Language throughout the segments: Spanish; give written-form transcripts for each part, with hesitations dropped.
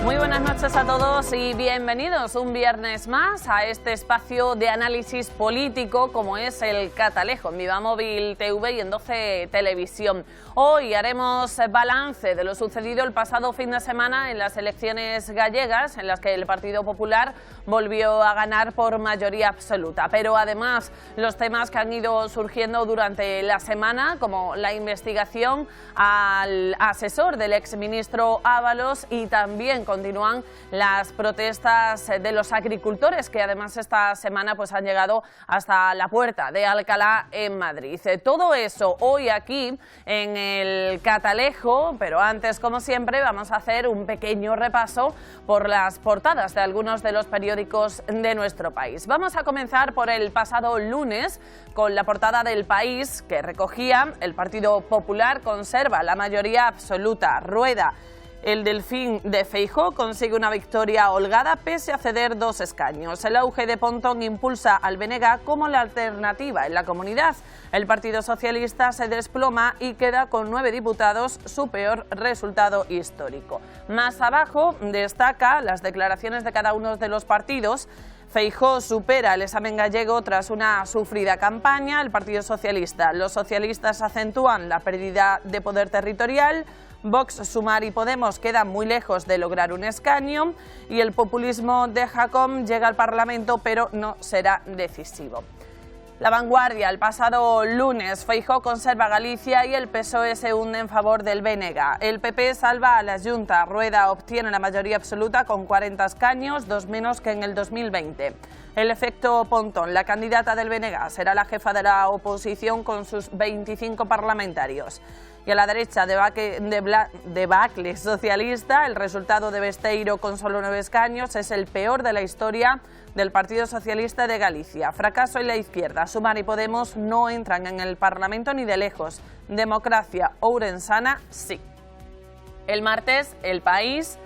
Muy buenas noches a todos y bienvenidos un viernes más a este espacio de análisis político como es el Catalejo en Viva Móvil TV y en 12 Televisión. Hoy haremos balance de lo sucedido el pasado fin de semana en las elecciones gallegas, en las que el Partido Popular volvió a ganar por mayoría absoluta. Pero además los temas que han ido surgiendo durante la semana, como la investigación al asesor del exministro Ábalos, y también continúan las protestas de los agricultores, que además esta semana han llegado hasta la puerta de Alcalá en Madrid. Todo eso hoy aquí en el Catalejo, pero antes, como siempre, vamos a hacer un pequeño repaso por las portadas de algunos de los periódicos de nuestro país. Vamos a comenzar por el pasado lunes con la portada del País, que recogía: el Partido Popular conserva la mayoría absoluta. Rueda: el Delfín de Feijóo consigue una victoria holgada pese a ceder 2 escaños. El auge de Pontón impulsa al BNG como la alternativa en la comunidad. El Partido Socialista se desploma y queda con 9 diputados, su peor resultado histórico. Más abajo destaca las declaraciones de cada uno de los partidos. Feijóo supera el examen gallego tras una sufrida campaña. El Partido Socialista: los socialistas acentúan la pérdida de poder territorial. Vox, Sumar y Podemos quedan muy lejos de lograr un escaño, y el populismo de Jacome llega al Parlamento pero no será decisivo. La Vanguardia: el pasado lunes, Feijóo conserva Galicia y el PSOE se hunde en favor del BNG. El PP salva a la Junta. Rueda obtiene la mayoría absoluta con 40 escaños, 2 menos que en el 2020. El efecto Pontón: la candidata del BNG será la jefa de la oposición con sus 25 parlamentarios. Y a la derecha, debacle socialista. El resultado de Besteiro con solo 9 escaños es el peor de la historia del Partido Socialista de Galicia. Fracaso en la izquierda. Sumar y Podemos no entran en el Parlamento ni de lejos. Democracia ourensana sí. El martes, El País: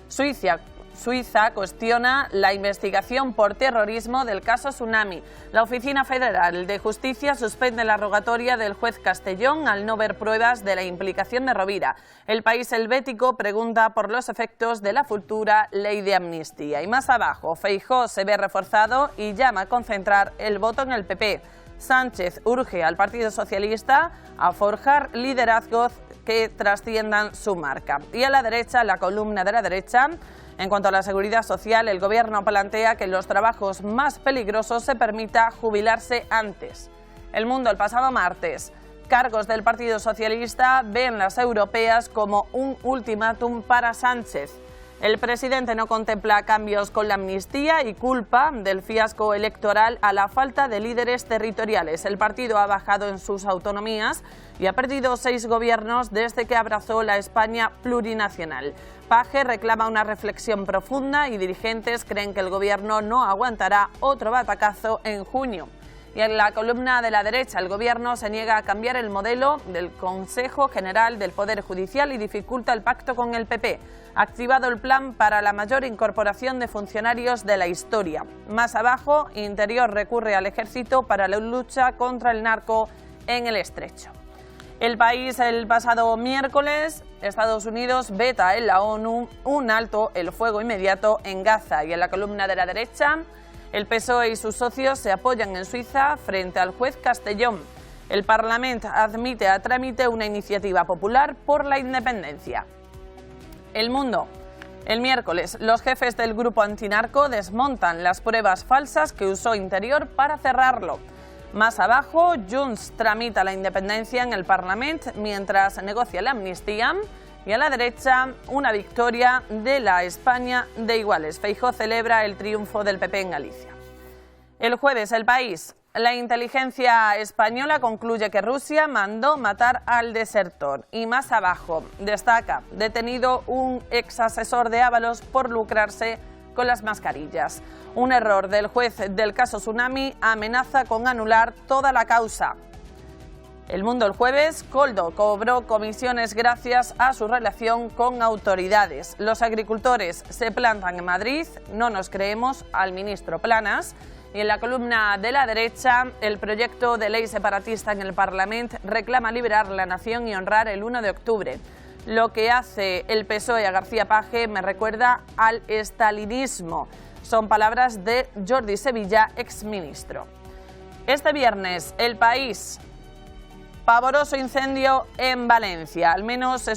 Suiza cuestiona la investigación por terrorismo del caso Tsunami. La Oficina Federal de Justicia suspende la rogatoria del juez Castellón al no ver pruebas de la implicación de Rovira. El País helvético pregunta por los efectos de la futura ley de amnistía. Y más abajo, Feijóo se ve reforzado y llama a concentrar el voto en el PP. Sánchez urge al Partido Socialista a forjar liderazgos que trasciendan su marca. Y a la derecha, la columna de la derecha: en cuanto a la seguridad social, el Gobierno plantea que en los trabajos más peligrosos se permita jubilarse antes. El Mundo: el pasado martes, cargos del Partido Socialista ven las europeas como un ultimátum para Sánchez. El presidente no contempla cambios con la amnistía y culpa del fiasco electoral a la falta de líderes territoriales. El partido ha bajado en sus autonomías y ha perdido 6 gobiernos desde que abrazó la España plurinacional. Paje reclama una reflexión profunda y dirigentes creen que el gobierno no aguantará otro batacazo en junio. Y en la columna de la derecha, el Gobierno se niega a cambiar el modelo del Consejo General del Poder Judicial y dificulta el pacto con el PP. Activado el plan para la mayor incorporación de funcionarios de la historia. Más abajo, Interior recurre al Ejército para la lucha contra el narco en el Estrecho. El País: el pasado miércoles, Estados Unidos veta en la ONU un alto el fuego inmediato en Gaza. Y en la columna de la derecha, el PSOE y sus socios se apoyan en Suiza frente al juez Castellón. El Parlamento admite a trámite una iniciativa popular por la independencia. El Mundo: el miércoles, los jefes del grupo antinarco desmontan las pruebas falsas que usó Interior para cerrarlo. Más abajo, Junts tramita la independencia en el Parlamento mientras negocia la amnistía. Y a la derecha, una victoria de la España de iguales. Feijóo celebra el triunfo del PP en Galicia. El jueves, El País: la inteligencia española concluye que Rusia mandó matar al desertor. Y más abajo, destaca: detenido un ex asesor de Ábalos por lucrarse con las mascarillas. Un error del juez del caso Tsunami amenaza con anular toda la causa. El Mundo: el jueves, Koldo cobró comisiones gracias a su relación con autoridades. Los agricultores se plantan en Madrid, no nos creemos al ministro Planas. Y en la columna de la derecha, el proyecto de ley separatista en el Parlamento reclama liberar la nación y honrar el 1 de octubre. lo que hace el PSOE a García Page me recuerda al estalinismo. Son palabras de Jordi Sevilla, exministro. Este viernes, El País. Pavoroso incendio en Valencia. Al menos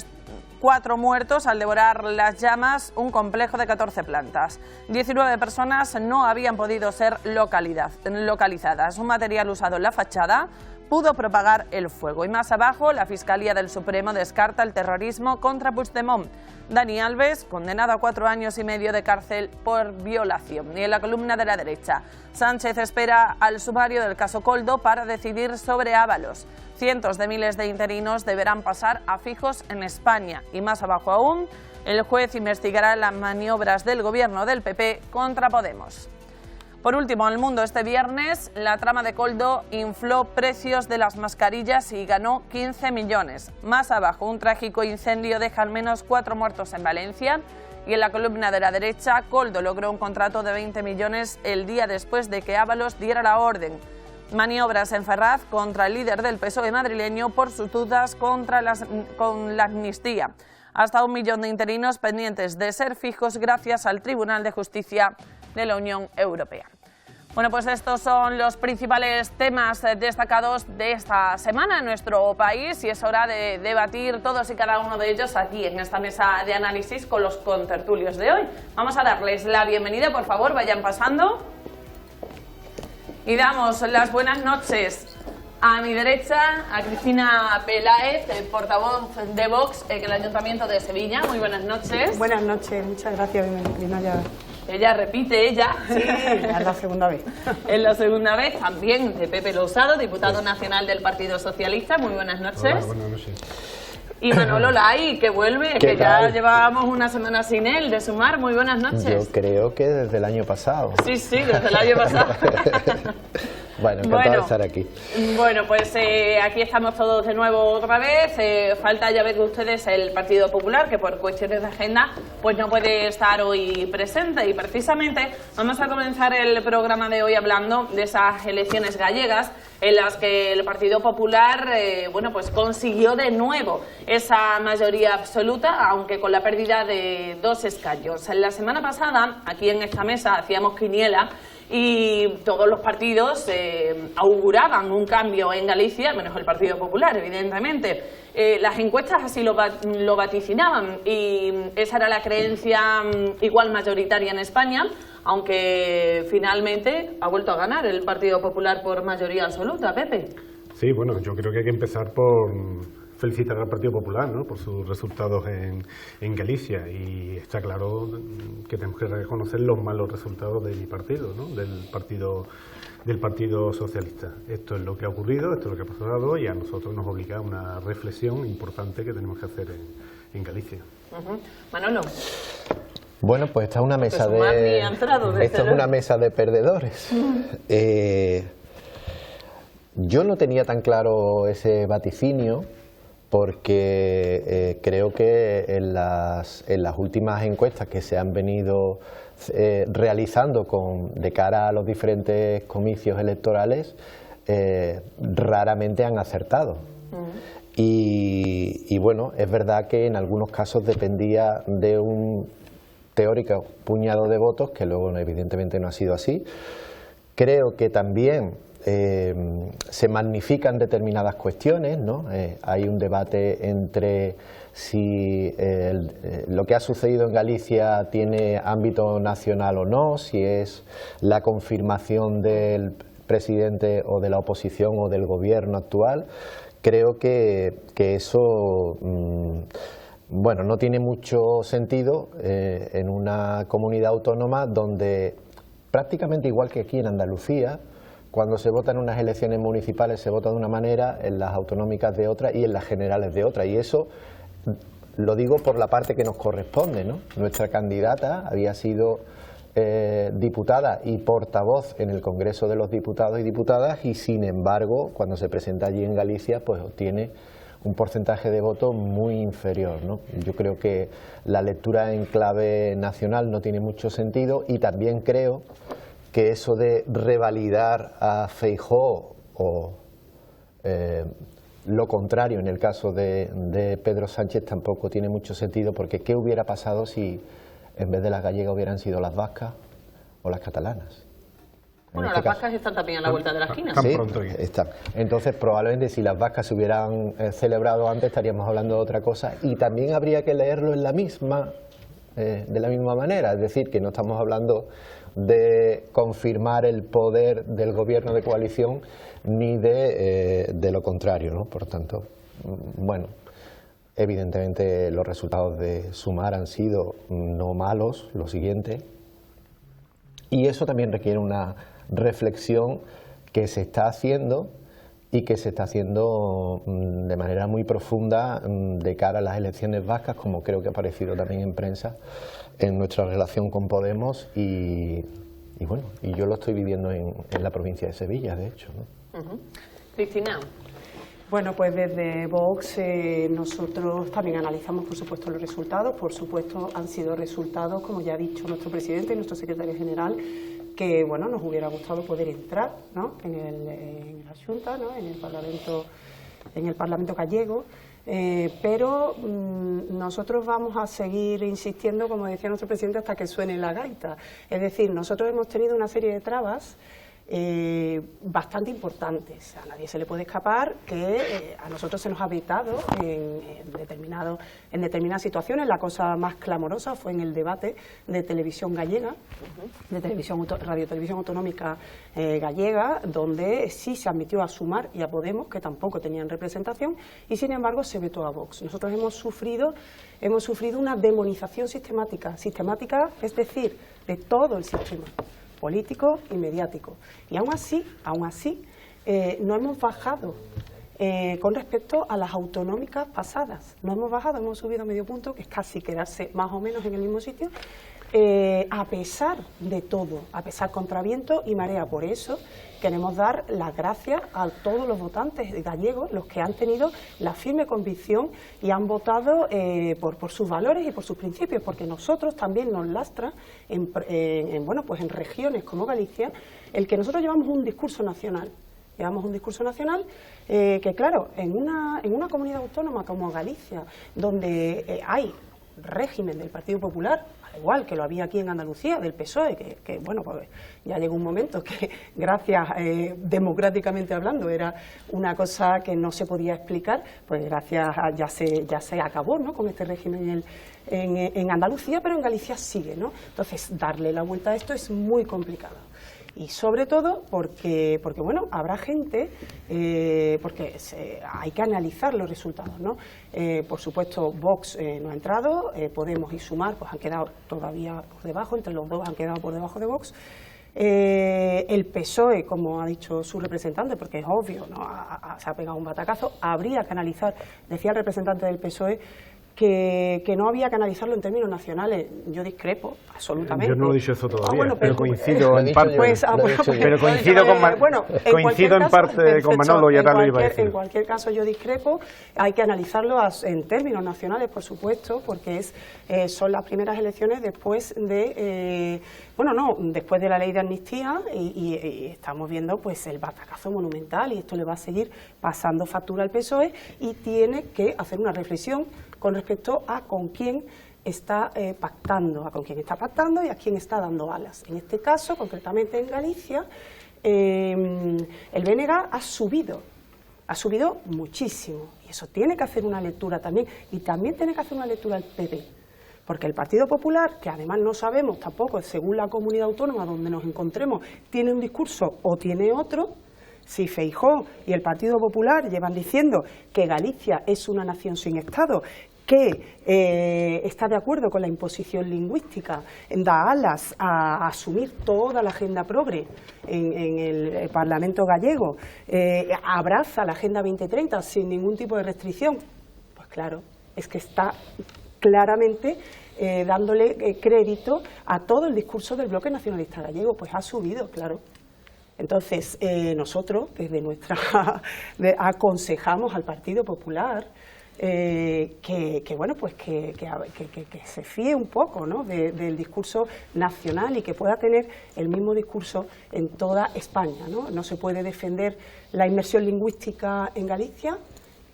4 muertos al devorar las llamas un complejo de 14 plantas. 19 personas no habían podido ser localizadas. Un material usado en la fachada pudo propagar el fuego. Y más abajo, la Fiscalía del Supremo descarta el terrorismo contra Puigdemont. Dani Alves, condenado a 4 años y medio de cárcel por violación. Y en la columna de la derecha, Sánchez espera al sumario del caso Koldo para decidir sobre Ábalos. Cientos de miles de interinos deberán pasar a fijos en España. Y más abajo aún, el juez investigará las maniobras del gobierno del PP contra Podemos. Por último, en El Mundo este viernes, la trama de Koldo infló precios de las mascarillas y ganó 15 millones. Más abajo, un trágico incendio deja al menos 4 muertos en Valencia. Y en la columna de la derecha, Koldo logró un contrato de 20 millones el día después de que Ábalos diera la orden. Maniobras en Ferraz contra el líder del PSOE madrileño por sus dudas con la amnistía. Hasta 1 millón de interinos pendientes de ser fijos gracias al Tribunal de Justicia de la Unión Europea. Bueno, pues estos son los principales temas destacados de esta semana en nuestro país y es hora de debatir todos y cada uno de ellos aquí en esta mesa de análisis con los contertulios de hoy. Vamos a darles la bienvenida, por favor, vayan pasando. Y damos las buenas noches a mi derecha a Cristina Peláez, portavoz de Vox en el Ayuntamiento de Sevilla. Muy buenas noches. Buenas noches, muchas gracias, bienvenida. Ella repite, ella. Sí, es la segunda vez. Es la segunda vez también de Pepe Lousado, diputado nacional del Partido Socialista. Muy buenas noches. Hola, buenas noches. Y Manolo Lai, que vuelve, que ya llevábamos una semana sin él, de Sumar. Muy buenas noches. Yo creo que desde el año pasado. Sí, desde el año pasado. Bueno, encantado de estar aquí. Bueno, pues aquí estamos todos de nuevo otra vez. Falta, ya ven ustedes, el Partido Popular, que por cuestiones de agenda pues no puede estar hoy presente. Y precisamente vamos a comenzar el programa de hoy hablando de esas elecciones gallegas en las que el Partido Popular bueno, pues consiguió de nuevo esa mayoría absoluta, aunque con la pérdida de 2 escaños. La semana pasada, aquí en esta mesa, hacíamos quiniela y todos los partidos auguraban un cambio en Galicia, menos el Partido Popular, evidentemente. Las encuestas así lo vaticinaban y esa era la creencia igual mayoritaria en España, aunque finalmente ha vuelto a ganar el Partido Popular por mayoría absoluta. Pepe. Sí, bueno, yo creo que hay que empezar por felicitar al Partido Popular, ¿no?, por sus resultados en Galicia, y está claro que tenemos que reconocer los malos resultados de mi partido, ¿no?, del Partido Socialista. Esto es lo que ha ocurrido, esto es lo que ha pasado y a nosotros nos obliga a una reflexión importante que tenemos que hacer en Galicia. Manolo. Bueno, pues esta es una mesa una mesa de perdedores. Yo no tenía tan claro ese vaticinio porque creo que en las últimas encuestas que se han venido realizando de cara a los diferentes comicios electorales, raramente han acertado. Y bueno, es verdad que en algunos casos dependía de un teórico puñado de votos, que luego evidentemente no ha sido así. Creo que también se magnifican determinadas cuestiones, ¿no? Hay un debate entre si lo que ha sucedido en Galicia tiene ámbito nacional o no, si es la confirmación del presidente o de la oposición o del gobierno actual. Creo que eso bueno, no tiene mucho sentido en una comunidad autónoma donde prácticamente igual que aquí en Andalucía, cuando se vota en unas elecciones municipales se vota de una manera, en las autonómicas de otra y en las generales de otra. Y eso lo digo por la parte que nos corresponde, ¿no? Nuestra candidata había sido diputada y portavoz en el Congreso de los Diputados y Diputadas y sin embargo cuando se presenta allí en Galicia pues obtiene un porcentaje de voto muy inferior, ¿no? Yo creo que la lectura en clave nacional no tiene mucho sentido y también creo que eso de revalidar a Feijóo o Lo contrario, en el caso de Pedro Sánchez, tampoco tiene mucho sentido, porque ¿qué hubiera pasado si en vez de las gallegas hubieran sido las vascas o las catalanas? Bueno, las vascas están también a la vuelta de la esquina. Sí, están. Entonces, probablemente si las vascas se hubieran celebrado antes, estaríamos hablando de otra cosa, y también habría que leerlo en de la misma manera, es decir, que no estamos hablando de confirmar el poder del gobierno de coalición ni de lo contrario, ¿no? Por tanto, bueno, evidentemente los resultados de Sumar han sido no malos, lo siguiente, y eso también requiere una reflexión que se está haciendo y que se está haciendo de manera muy profunda de cara a las elecciones vascas, como creo que ha aparecido también en prensa, en nuestra relación con Podemos y bueno, y yo lo estoy viviendo en la provincia de Sevilla, de hecho, ¿no? Cristina. Bueno, pues desde Vox nosotros también analizamos, por supuesto, los resultados. Por supuesto, han sido resultados, como ya ha dicho nuestro presidente y nuestro secretario general, que bueno, nos hubiera gustado poder entrar, ¿no?, en la Xunta, ¿no?, en el Parlamento gallego, pero nosotros vamos a seguir insistiendo, como decía nuestro presidente, hasta que suene la gaita. Es decir, nosotros hemos tenido una serie de trabas bastante importantes. A nadie se le puede escapar que a nosotros se nos ha vetado en determinadas situaciones. La cosa más clamorosa fue en el debate de televisión gallega, de Radio Televisión Autonómica gallega, donde sí se admitió a Sumar y a Podemos, que tampoco tenían representación, y sin embargo se vetó a Vox. Nosotros hemos sufrido una demonización sistemática, es decir, de todo el sistema político y mediático. Y aún así, no hemos bajado con respecto a las autonómicas pasadas. No hemos bajado, hemos subido medio punto, que es casi quedarse más o menos en el mismo sitio, a pesar de todo, a pesar contra viento y marea. Por eso queremos dar las gracias a todos los votantes gallegos, los que han tenido la firme convicción y han votado por sus valores y por sus principios, porque nosotros también nos lastra en regiones como Galicia el que nosotros llevamos un discurso nacional. Que, claro, en una comunidad autónoma como Galicia, donde hay régimen del Partido Popular, al igual que lo había aquí en Andalucía, del PSOE, que bueno, pues ya llegó un momento que, gracias, democráticamente hablando, era una cosa que no se podía explicar, pues gracias ya se acabó, ¿no?, con este régimen en Andalucía, pero en Galicia sigue, ¿no? Entonces, darle la vuelta a esto es muy complicado. Y sobre todo porque bueno, habrá gente, porque hay que analizar los resultados, ¿no? Por supuesto, Vox no ha entrado, Podemos y Sumar pues han quedado todavía por debajo, entre los dos han quedado por debajo de Vox. El PSOE, como ha dicho su representante, porque es obvio, ¿no?, se ha pegado un batacazo, habría que analizar, decía el representante del PSOE, que no había que analizarlo en términos nacionales. Yo discrepo, absolutamente. Yo no he dicho eso todavía, bueno, pero coincido en parte. Pero coincido en parte con Manolo, y ahora lo iba a decir. En cualquier caso, yo discrepo. Hay que analizarlo en términos nacionales, por supuesto, porque son las primeras elecciones después de después de la ley de amnistía, y estamos viendo pues el batacazo monumental, y esto le va a seguir pasando factura al PSOE, y tiene que hacer una reflexión con respecto a con quién está pactando y a quién está dando alas. En este caso, concretamente en Galicia, el BNG ha subido muchísimo, y eso tiene que hacer una lectura también, y también tiene que hacer una lectura el PP, porque el Partido Popular, que además no sabemos tampoco, según la comunidad autónoma donde nos encontremos, tiene un discurso o tiene otro. Si Feijóo y el Partido Popular llevan diciendo que Galicia es una nación sin Estado, que está de acuerdo con la imposición lingüística, da alas a asumir toda la agenda progre en el Parlamento gallego, abraza la Agenda 2030 sin ningún tipo de restricción, pues claro, es que está claramente dándole crédito a todo el discurso del bloque nacionalista gallego, pues ha subido, claro. Entonces, nosotros, desde aconsejamos al Partido Popular que se fíe un poco, ¿no?, del discurso nacional, y que pueda tener el mismo discurso en toda España, ¿no? No se puede defender la inmersión lingüística en Galicia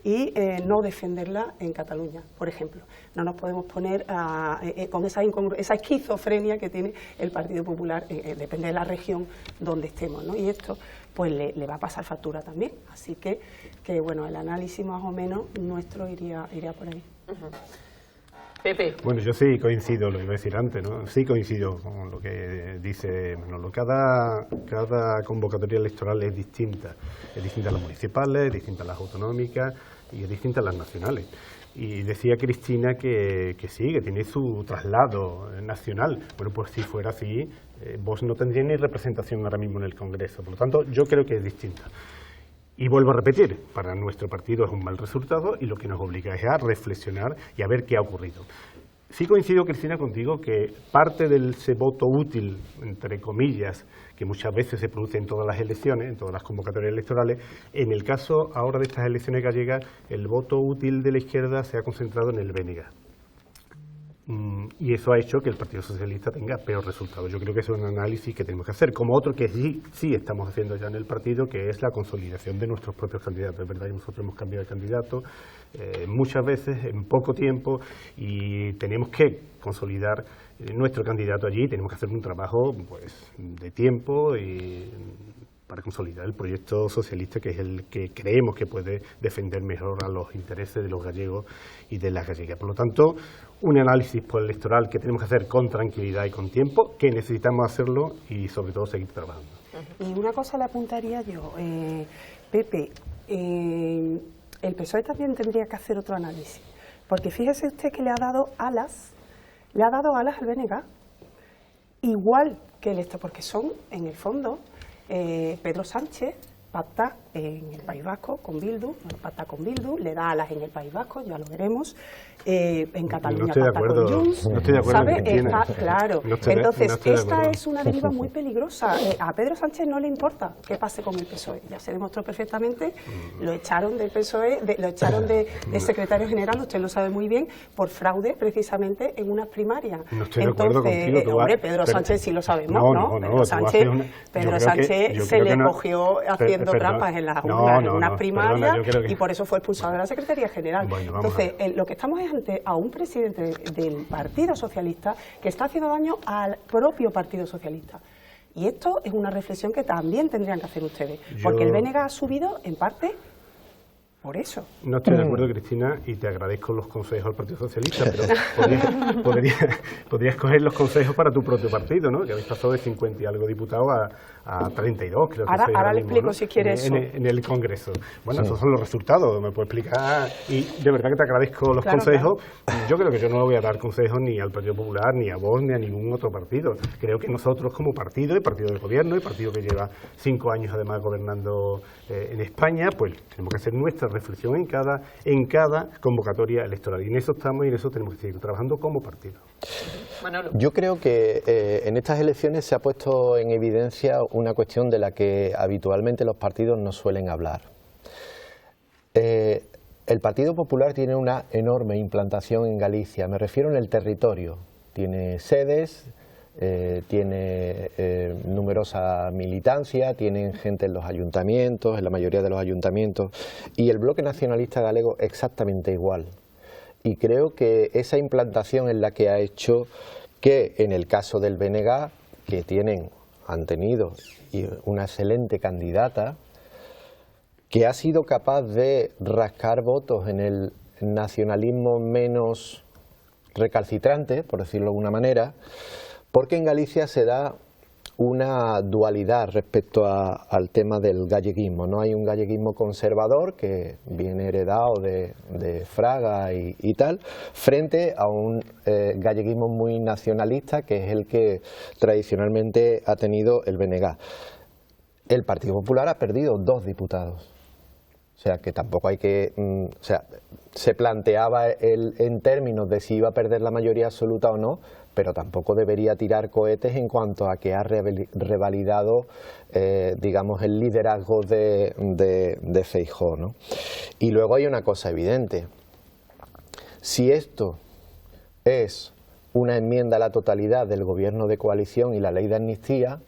y no defenderla en Cataluña, por ejemplo. No nos podemos poner con esa esquizofrenia que tiene el Partido Popular, depende de la región donde estemos, ¿no? Y esto pues le va a pasar factura también. Así que bueno, el análisis más o menos nuestro iría por ahí. Pepe. Bueno, yo sí coincido, lo iba a decir antes, ¿no? Sí coincido con lo que dice Manolo. Cada convocatoria electoral es distinta. Es distinta a las municipales, es distinta a las autonómicas y es distinta a las nacionales. Y decía Cristina que sí, que tiene su traslado nacional. Bueno, pues si fuera así, Vox no tendría ni representación ahora mismo en el Congreso. Por lo tanto, yo creo que es distinta. Y vuelvo a repetir, para nuestro partido es un mal resultado y lo que nos obliga es a reflexionar y a ver qué ha ocurrido. Sí coincido, Cristina, contigo que parte de ese voto útil, entre comillas, que muchas veces se produce en todas las elecciones, en todas las convocatorias electorales, en el caso ahora de estas elecciones gallegas, el voto útil de la izquierda se ha concentrado en el BNG. Y eso ha hecho que el Partido Socialista tenga peor resultado. Yo creo que ese es un análisis que tenemos que hacer, como otro que sí estamos haciendo ya en el partido, que es la consolidación de nuestros propios candidatos. Es verdad que nosotros hemos cambiado de candidato muchas veces, en poco tiempo, y tenemos que consolidar nuestro candidato allí. Tenemos que hacer un trabajo pues de tiempo y para consolidar el proyecto socialista, que es el que creemos que puede defender mejor a los intereses de los gallegos y de las gallegas. Por lo tanto, un análisis electoral que tenemos que hacer con tranquilidad y con tiempo, que necesitamos hacerlo y sobre todo seguir trabajando. Y una cosa le apuntaría yo, Pepe, el PSOE también tendría que hacer otro análisis, porque fíjese usted que le ha dado alas al BNG, igual que el esto, porque son, en el fondo, Pedro Sánchez pacta en el País Vasco con Bildu, le da alas en el País Vasco, ya lo veremos, en Cataluña pacta con Junts, no estoy de acuerdo, ¿sabe? Claro, entonces esta es una deriva muy peligrosa. A Pedro Sánchez no le importa qué pase con el PSOE, ya se demostró perfectamente, lo echaron del PSOE, lo echaron de secretario general, usted lo sabe muy bien, por fraude precisamente en unas primarias. No estoy de acuerdo contigo. Hombre, Pedro Sánchez sí lo sabemos, ¿no? Pedro Sánchez se le cogió haciendo trampas en las unas primarias y por eso fue expulsado de la Secretaría General. Bueno, entonces, lo que estamos es ante a un presidente del Partido Socialista que está haciendo daño al propio Partido Socialista. Y esto es una reflexión que también tendrían que hacer ustedes, porque el BNG ha subido en parte por eso. No estoy de acuerdo, Cristina, y te agradezco los consejos al Partido Socialista, pero podrías coger los consejos para tu propio partido, ¿no? Que habéis pasado de 50 y algo diputados a 32, creo que ahora le mismo, explico, ¿no? Si quieres eso. En el Congreso. Bueno, esos son los resultados, me puedes explicar. Y de verdad que te agradezco los consejos. Claro. Yo creo que yo no le voy a dar consejos ni al Partido Popular, ni a Vox, ni a ningún otro partido. Creo que nosotros como partido, el partido del gobierno, el partido que lleva 5 años además gobernando en España, pues tenemos que hacer nuestra reflexión en cada convocatoria electoral. Y en eso estamos y en eso tenemos que seguir trabajando como partido. Manolo. Yo creo que en estas elecciones se ha puesto en evidencia una cuestión de la que habitualmente los partidos no suelen hablar. El Partido Popular tiene una enorme implantación en Galicia, me refiero en el territorio. Tiene sedes, tiene numerosa militancia, tienen gente en los ayuntamientos, en la mayoría de los ayuntamientos, y el bloque nacionalista galego exactamente igual. Y creo que esa implantación es la que ha hecho que en el caso del BNG, que han tenido una excelente candidata, que ha sido capaz de rascar votos en el nacionalismo menos recalcitrante, por decirlo de alguna manera, porque en Galicia se da una dualidad respecto al tema del galleguismo, ¿no? Hay un galleguismo conservador que viene heredado de Fraga y tal, frente a un galleguismo muy nacionalista, que es el que tradicionalmente ha tenido el BNG. El Partido Popular ha perdido 2 diputados. O sea, que tampoco hay que... se planteaba en términos de si iba a perder la mayoría absoluta o no, pero tampoco debería tirar cohetes en cuanto a que ha revalidado, digamos, el liderazgo de Feijóo, ¿no? Y luego hay una cosa evidente. Si esto es una enmienda a la totalidad del gobierno de coalición y la ley de amnistía,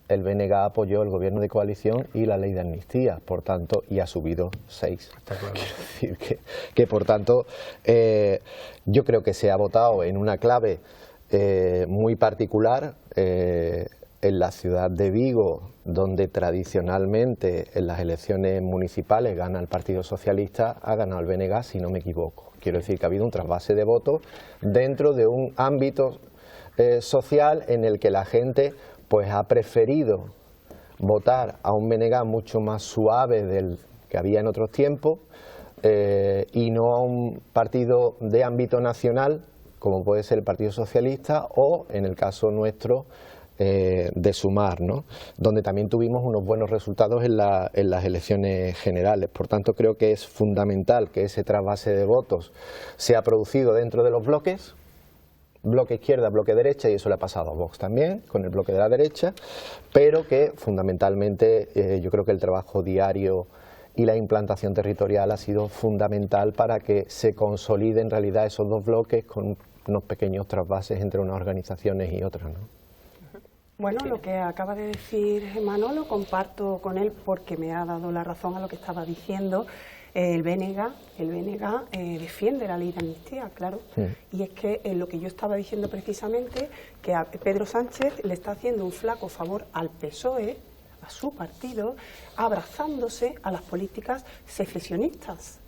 el BNG apoyó el gobierno de coalición y la ley de amnistía, por tanto, y ha subido 6. Está claro. Es decir, que por tanto, yo creo que se ha votado en una clave muy particular. En la ciudad de Vigo, donde tradicionalmente en las elecciones municipales gana el Partido Socialista, ha ganado el BNG, si no me equivoco. Quiero decir que ha habido un trasvase de votos dentro de un ámbito social en el que la gente pues ha preferido votar a un BNG mucho más suave del que había en otros tiempos y no a un partido de ámbito nacional, como puede ser el Partido Socialista o, en el caso nuestro, de Sumar, ¿no? Donde también tuvimos unos buenos resultados en las elecciones generales. Por tanto, creo que es fundamental que ese trasvase de votos sea producido dentro de los bloques, bloque izquierda, bloque derecha, y eso le ha pasado a Vox también, con el bloque de la derecha, pero que fundamentalmente yo creo que el trabajo diario y la implantación territorial ha sido fundamental para que se consolide en realidad esos dos bloques con unos pequeños trasvases entre unas organizaciones y otras, ¿no? Bueno, lo que acaba de decir Manolo, comparto con él porque me ha dado la razón a lo que estaba diciendo. El BNG defiende la ley de amnistía, claro, y es que lo que yo estaba diciendo precisamente, que a Pedro Sánchez le está haciendo un flaco favor al PSOE, a su partido, abrazándose a las políticas secesionistas.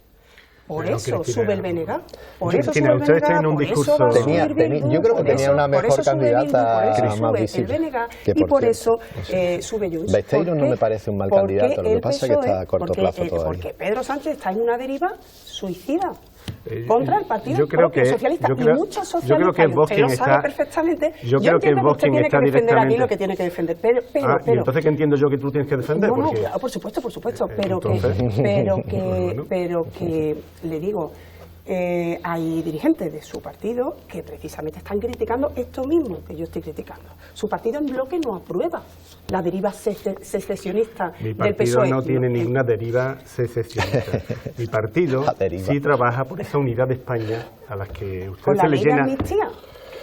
Por bueno, eso Cristina, sube el BNG. Por Cristina, eso sube el ustedes tienen BNG, un por discurso- eso va a subir Bildu, yo creo que tenía una mejor candidata por eso más sube visible. el BNG Que, y por cierto, eso sube Junts. Besteiro no me parece un mal candidato, lo que pasa es que está a corto plazo todavía. Porque Pedro Sánchez está en una deriva suicida contra el Partido yo creo que, Socialista yo creo- y muchos yo creo socialistas, que y Vox usted lo quien sabe está- perfectamente. yo creo que entiendo Vox usted quien tiene está que defender aquí directamente- lo que tiene que defender, pero y entonces ¿qué entiendo yo que tú tienes que defender? no, Porque- claro, por supuesto, pero entonces, que le digo, hay dirigentes de su partido que precisamente están criticando esto mismo que yo estoy criticando. Su partido en bloque no aprueba la deriva secesionista Mi del partido PSOE. no tiene ninguna deriva secesionista. Mi partido La deriva. sí trabaja por esa unidad de España a la que Con ustedes la se les ley de llena, amnistía.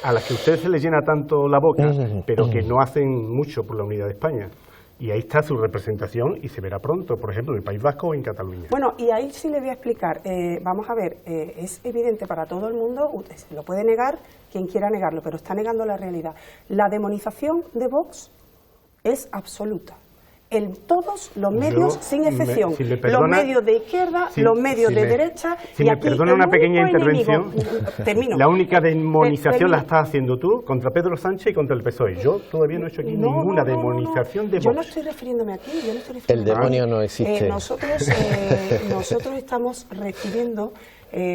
a las que ustedes se les llena tanto la boca, pero que no hacen mucho por la unidad de España. Y ahí está su representación y se verá pronto, por ejemplo, en el País Vasco o en Cataluña. Bueno, y ahí sí le voy a explicar. Vamos a ver, es evidente para todo el mundo, usted lo puede negar quien quiera negarlo, pero está negando la realidad. La demonización de Vox es absoluta. En todos los medios, sin excepción. si me Los perdona, medios de izquierda, si- los medios si de me- derecha. si y me aquí perdona el una pequeña único intervención, enemigo- termino. la única demonización Termino. la estás haciendo tú contra Pedro Sánchez y contra el PSOE. Yo todavía no he hecho aquí ninguna demonización de Vox. Yo no estoy refiriéndome aquí, yo no estoy refiriéndome El demonio aquí. no existe. Nosotros estamos recibiendo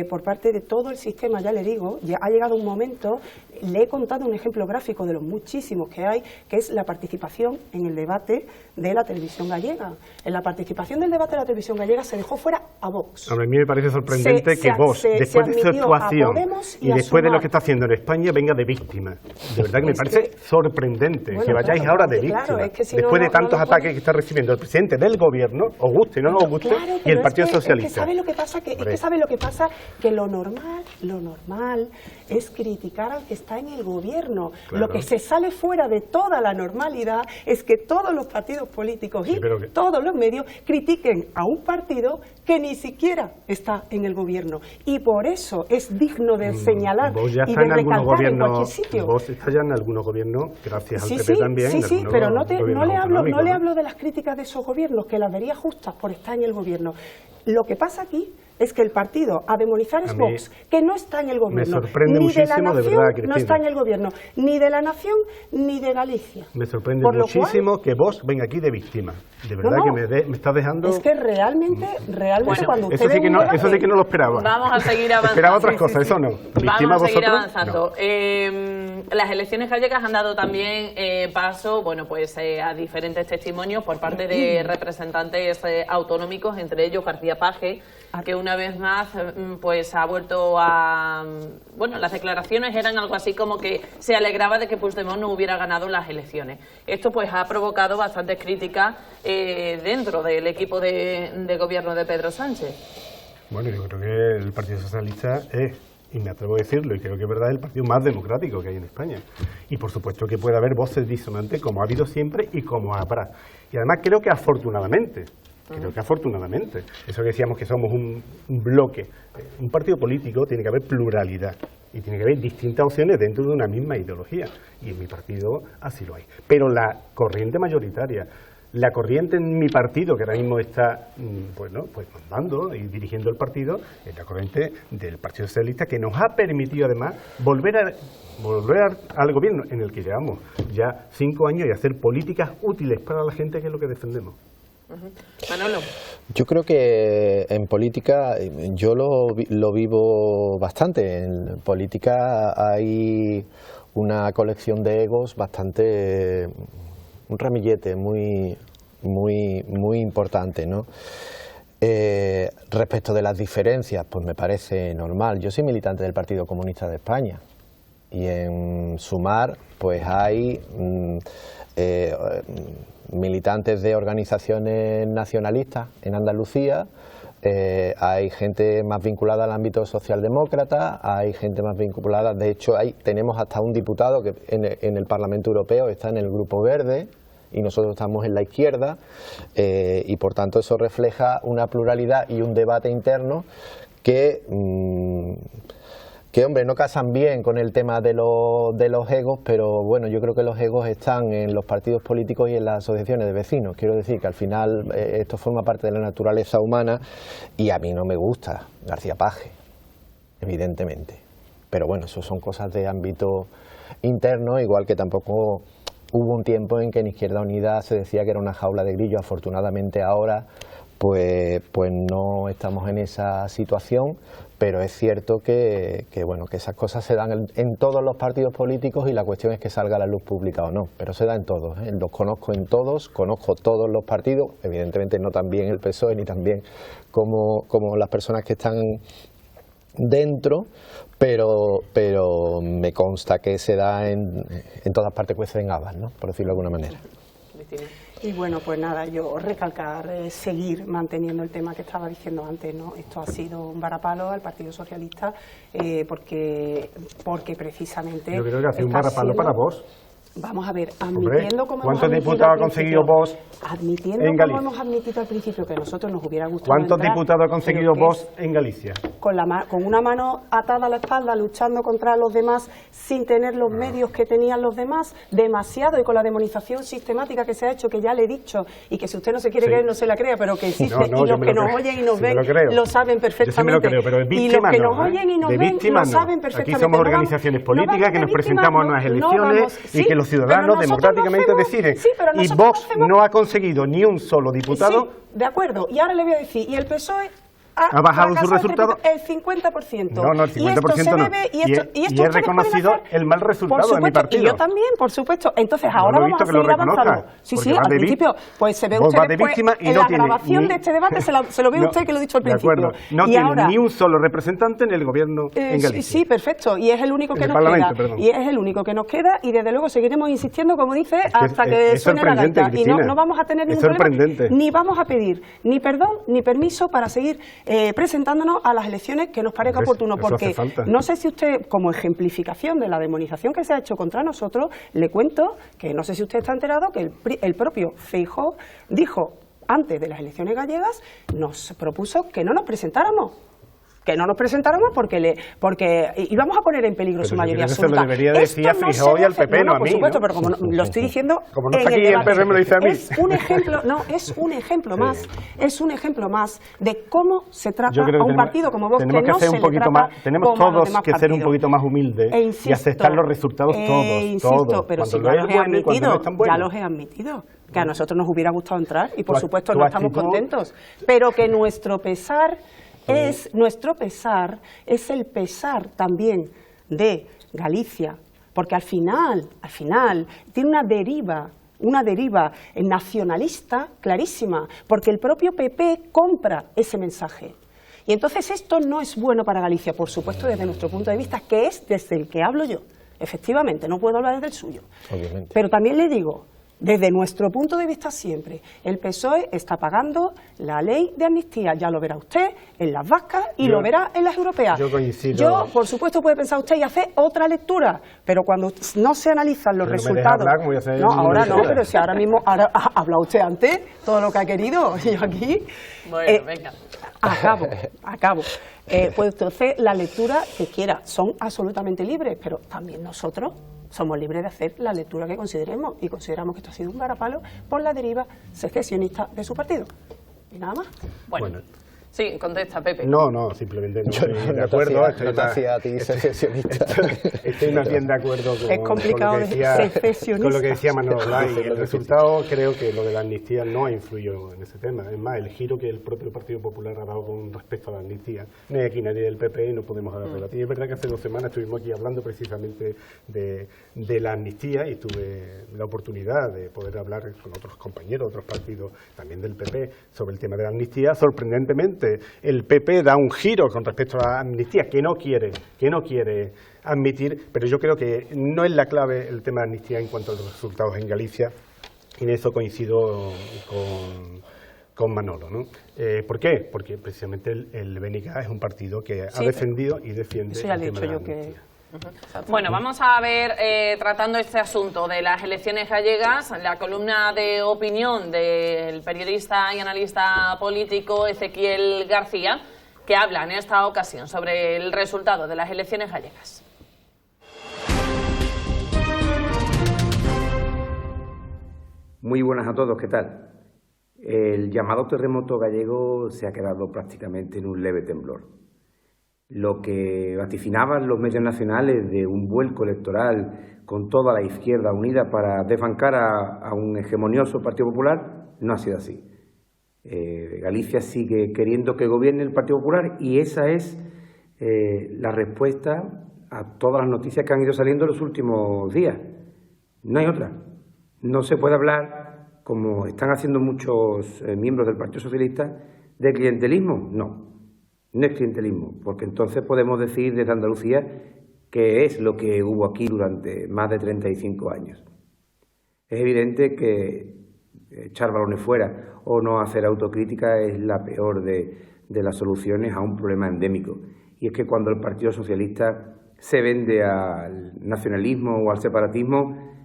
por parte de todo el sistema, ya le digo, ya ha llegado un momento, le he contado un ejemplo gráfico de los muchísimos que hay, que es la participación en el debate de la televisión gallega. En la participación del debate de la televisión gallega se dejó fuera a Vox. A mí me parece sorprendente Se- que se- Vox, se- después se de su admitió a actuación Podemos y y a después de lo Sumar. que está haciendo en España, venga de víctima. De verdad que me Es parece que- sorprendente Bueno, que vayáis claro, ahora de claro, víctima. es que si después no, de tantos no lo ataques puede- que está recibiendo el presidente del gobierno, os guste o no os guste, Claro, y pero el Partido es que Socialista. ¿sabe lo que pasa? Hombre. ¿Sabe lo que pasa? Que lo normal es criticar al que está en el gobierno. Claro. Lo que se sale fuera de toda la normalidad es que todos los partidos políticos y Sí, pero que- todos los medios critiquen a un partido que ni siquiera está en el gobierno. Y por eso es digno de señalar Vos ya y está de en algunos recalcar en cualquier gobiernos, sitio. vos está ya en algunos gobiernos, gracias al Sí, PP sí, también. sí, en sí, algunos pero no gobiernos le hablo autonómicos, de las críticas de esos gobiernos, que las vería justas por estar en el gobierno. Lo que pasa aquí es que el partido a demonizar es A mí Vox, que no está en el gobierno, sorprende ni de la muchísimo, de nación, verdad, no Cristina. está en el gobierno, ni de la nación, ni de Galicia. Me sorprende Por lo cual, muchísimo que vos venga aquí de víctima. De verdad No, que no. me está dejando... es que realmente Bueno, cuando usted Eso sí ve que un no, debate- eso sí que no lo esperaba. Vamos a seguir avanzando. Esperaba otras cosas, eso no. Víctima Vamos a seguir vosotros, avanzando. Las elecciones gallegas han dado también paso, bueno, pues a diferentes testimonios por parte de representantes autonómicos, entre ellos García Page, que una vez más pues ha vuelto a... Bueno, las declaraciones eran algo así como que se alegraba de que Puigdemont no hubiera ganado las elecciones. Esto pues ha provocado bastantes críticas dentro del equipo de gobierno de Pedro Sánchez. Bueno, yo creo que el Partido Socialista es y me atrevo a decirlo, y creo que es verdad, el partido más democrático que hay en España. Y por supuesto que puede haber voces disonantes, como ha habido siempre y como habrá. Y además creo que afortunadamente, eso que decíamos que somos un bloque, un partido político tiene que haber pluralidad y tiene que haber distintas opciones dentro de una misma ideología, y en mi partido así lo hay. Pero la corriente mayoritaria, la corriente en mi partido, que ahora mismo está pues mandando y dirigiendo el partido, es la corriente del Partido Socialista, que nos ha permitido además volver al gobierno en el que llevamos ya 5 años y hacer políticas útiles para la gente, que es lo que defendemos. Manolo. Yo creo que en política, yo lo vivo bastante. En política hay una colección de egos bastante, un ramillete muy importante, ¿no? Respecto de las diferencias, pues me parece normal. Yo soy militante del Partido Comunista de España y en Sumar pues hay militantes de organizaciones nacionalistas en Andalucía, hay gente más vinculada al ámbito socialdemócrata, hay gente más vinculada, de hecho tenemos hasta un diputado que en el Parlamento Europeo está en el Grupo Verde y nosotros estamos en la izquierda, y por tanto eso refleja una pluralidad y un debate interno que hombre, no casan bien con el tema de los egos, pero bueno, yo creo que los egos están en los partidos políticos y en las asociaciones de vecinos. Quiero decir que al final esto forma parte de la naturaleza humana y a mí no me gusta García Paje, evidentemente. Pero bueno, eso son cosas de ámbito interno, igual que tampoco hubo un tiempo en que en Izquierda Unida se decía que era una jaula de grillos. Afortunadamente ahora pues no estamos en esa situación, pero es cierto que esas cosas se dan en todos los partidos políticos y la cuestión es que salga a la luz pública o no, pero se da en todos, ¿eh? Los conozco en todos, conozco todos los partidos, evidentemente no tan bien el PSOE ni tan bien como las personas que están dentro, pero me consta que se da en todas partes, cuecen habas, ¿no? Por decirlo de alguna manera. Y bueno, pues nada, yo recalcar, seguir manteniendo el tema que estaba diciendo antes, ¿no? Esto ha sido un varapalo al Partido Socialista, porque precisamente... Yo creo que ha sido un varapalo para vos. Vamos a ver, admitiendo como ¿cuántos diputados ha conseguido vos admitiendo en Galicia? Como hemos admitido al principio que a nosotros nos hubiera gustado ¿Cuántos diputados ha conseguido vos en Galicia? Con una mano atada a la espalda, luchando contra los demás, sin tener los medios que tenían los demás, demasiado, y con la demonización sistemática que se ha hecho, que ya le he dicho, y que si usted no se quiere creer, no se la crea, pero que existe, y los que nos oyen y nos ven lo saben perfectamente. Yo sí me lo creo, pero y los que nos oyen y nos ven lo saben perfectamente. Aquí somos organizaciones políticas que nos presentamos a unas elecciones y que los ciudadanos democráticamente deciden. Y Vox no ha conseguido ni un solo diputado. Sí, de acuerdo, y ahora le voy a decir, y el PSOE ha bajado su resultado el 50%. No, el 50% no. Y he reconocido el mal resultado de mi partido. Y yo también, por supuesto. Entonces ahora vamos a seguir avanzando. Sí, al principio, pues se ve usted después, en la grabación de este debate se lo ve usted que lo he dicho al principio. De acuerdo, no tiene ni un solo representante en el gobierno en Galicia. Sí, perfecto, y es el único que nos queda. Y es el único que nos queda, y desde luego seguiremos insistiendo, como dice, hasta que suene la gaita. Y no vamos a tener ningún problema, ni vamos a pedir ni perdón ni permiso para seguir presentándonos a las elecciones que nos parezca oportuno, porque no sé si usted, como ejemplificación de la demonización que se ha hecho contra nosotros, le cuento que no sé si usted está enterado que el propio Feijóo dijo antes de las elecciones gallegas, nos propuso que no nos presentáramos. Porque íbamos a poner en peligro su mayoría absoluta. Se lo debería decir a Feijóo y al PP, no a mí. Por supuesto, pero como lo estoy diciendo, como no está aquí el PP me lo dice a mí. Es un ejemplo más de cómo se trata a un partido como Vox, que no se le trata. Tenemos todos que ser un poquito más humildes y aceptar los resultados todos. Pero si ya los he admitido, que a nosotros nos hubiera gustado entrar y por supuesto no estamos contentos, pero que nuestro pesar es el pesar también de Galicia, porque al final tiene una deriva nacionalista clarísima, porque el propio PP compra ese mensaje. Y entonces esto no es bueno para Galicia, por supuesto, desde nuestro punto de vista, que es desde el que hablo yo. Efectivamente, no puedo hablar desde el suyo. Obviamente. Pero también le digo Desde nuestro punto de vista siempre, el PSOE está pagando la ley de amnistía, ya lo verá usted en las vascas y lo verá en las europeas. Yo coincido. Por supuesto, puede pensar usted y hacer otra lectura, pero cuando no se analizan los resultados... hablar, como ya sabe, no, ahora no, pero si ahora mismo ha hablado usted antes todo lo que ha querido, y yo aquí... Bueno, venga. Acabo. Pues entonces la lectura que quiera son absolutamente libres, pero también nosotros somos libres de hacer la lectura que consideremos, y consideramos que esto ha sido un varapalo por la deriva secesionista de su partido. Y nada más. Bueno. Sí, contesta, Pepe. No, simplemente no estoy de acuerdo. No te hacía a ti secesionista. Estoy más bien de acuerdo es complicado con lo que decía Manolo Blay. El resultado, creo que lo de la amnistía no ha influido en ese tema. Es más, el giro que el propio Partido Popular ha dado con respecto a la amnistía. No hay aquí nadie del PP y no podemos hablar de la amnistía. Es verdad que hace 2 semanas estuvimos aquí hablando precisamente de la amnistía y tuve la oportunidad de poder hablar con otros compañeros, otros partidos también del PP, sobre el tema de la amnistía. Sorprendentemente, el PP da un giro con respecto a la amnistía, que no quiere admitir, pero yo creo que no es la clave el tema de amnistía en cuanto a los resultados en Galicia, y en eso coincido con Manolo, ¿no? ¿Por qué? Porque precisamente el BNG es un partido que ha defendido y defiende eso ya el le he tema dicho de la yo que... amnistía. Bueno, vamos a ver, tratando este asunto de las elecciones gallegas, la columna de opinión del periodista y analista político Ezequiel García, que habla en esta ocasión sobre el resultado de las elecciones gallegas. Muy buenas a todos, ¿qué tal? El llamado terremoto gallego se ha quedado prácticamente en un leve temblor. Lo que vaticinaban los medios nacionales de un vuelco electoral con toda la izquierda unida para desbancar a un hegemonioso Partido Popular no ha sido así. Galicia sigue queriendo que gobierne el Partido Popular y esa es la respuesta a todas las noticias que han ido saliendo en los últimos días. No hay otra. No se puede hablar, como están haciendo muchos miembros del Partido Socialista, de clientelismo. No es clientelismo, porque entonces podemos decir desde Andalucía que es lo que hubo aquí durante más de 35 años. Es evidente que echar balones fuera o no hacer autocrítica es la peor de las soluciones a un problema endémico. Y es que cuando el Partido Socialista se vende al nacionalismo o al separatismo,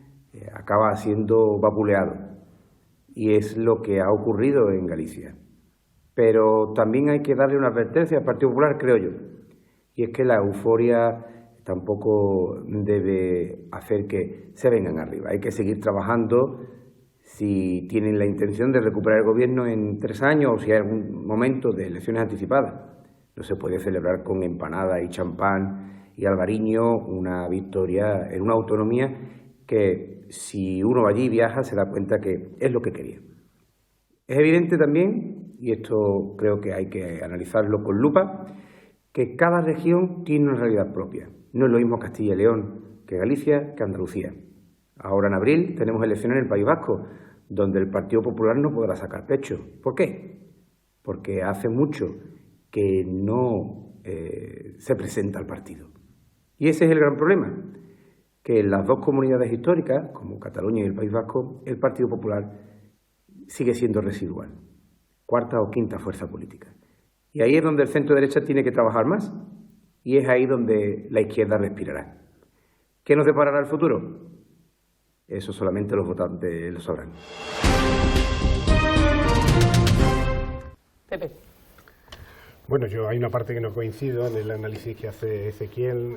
acaba siendo vapuleado. Y es lo que ha ocurrido en Galicia. Pero también hay que darle una advertencia al Partido Popular, creo yo, y es que la euforia tampoco debe hacer que se vengan arriba. Hay que seguir trabajando si tienen la intención de recuperar el gobierno en 3 años o si hay algún momento de elecciones anticipadas. No se puede celebrar con empanada y champán y albariño una victoria en una autonomía que si uno allí viaja se da cuenta que es lo que quería. Es evidente también, y esto creo que hay que analizarlo con lupa, que cada región tiene una realidad propia. No es lo mismo Castilla y León que Galicia que Andalucía. Ahora en abril tenemos elecciones en el País Vasco, donde el Partido Popular no podrá sacar pecho. ¿Por qué? Porque hace mucho que no se presenta al partido. Y ese es el gran problema, que en las 2 comunidades históricas, como Cataluña y el País Vasco, el Partido Popular sigue siendo residual. 4ª o 5ª fuerza política. Y ahí es donde el centro derecha tiene que trabajar más y es ahí donde la izquierda respirará. ¿Qué nos deparará el futuro? Eso solamente los votantes lo sabrán. Pepe. Bueno, hay una parte que no coincido en el análisis que hace Ezequiel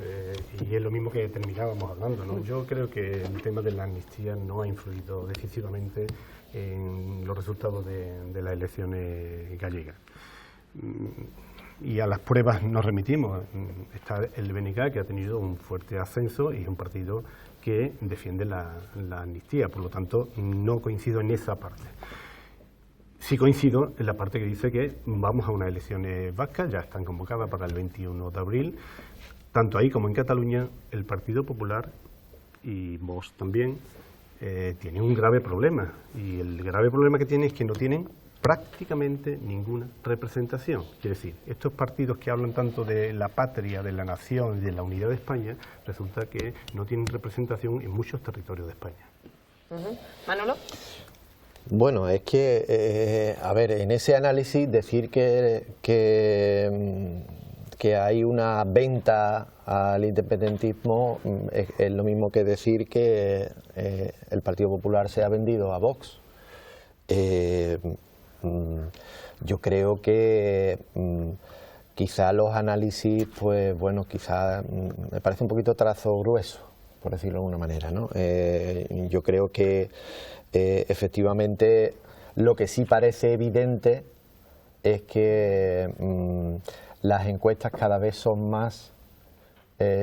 y es lo mismo que terminábamos hablando, ¿no? Yo creo que el tema de la amnistía no ha influido decisivamente en los resultados de las elecciones gallegas. Y a las pruebas nos remitimos. Está el BNG, que ha tenido un fuerte ascenso y es un partido que defiende la amnistía. Por lo tanto, no coincido en esa parte. Sí coincido en la parte que dice que vamos a unas elecciones vascas, ya están convocadas para el 21 de abril. Tanto ahí como en Cataluña, el Partido Popular y Vox también tienen un grave problema. Y el grave problema que tienen es que no tienen prácticamente ninguna representación. Quiere decir, estos partidos que hablan tanto de la patria, de la nación y de la unidad de España, resulta que no tienen representación en muchos territorios de España. Manolo. Bueno, es que, a ver, en ese análisis decir que hay una venta al independentismo es lo mismo que decir que el Partido Popular se ha vendido a Vox. Yo creo que quizá los análisis, pues bueno, quizá me parece un poquito trazo grueso, por decirlo de alguna manera, ¿no? Yo creo que efectivamente lo que sí parece evidente es que las encuestas cada vez son más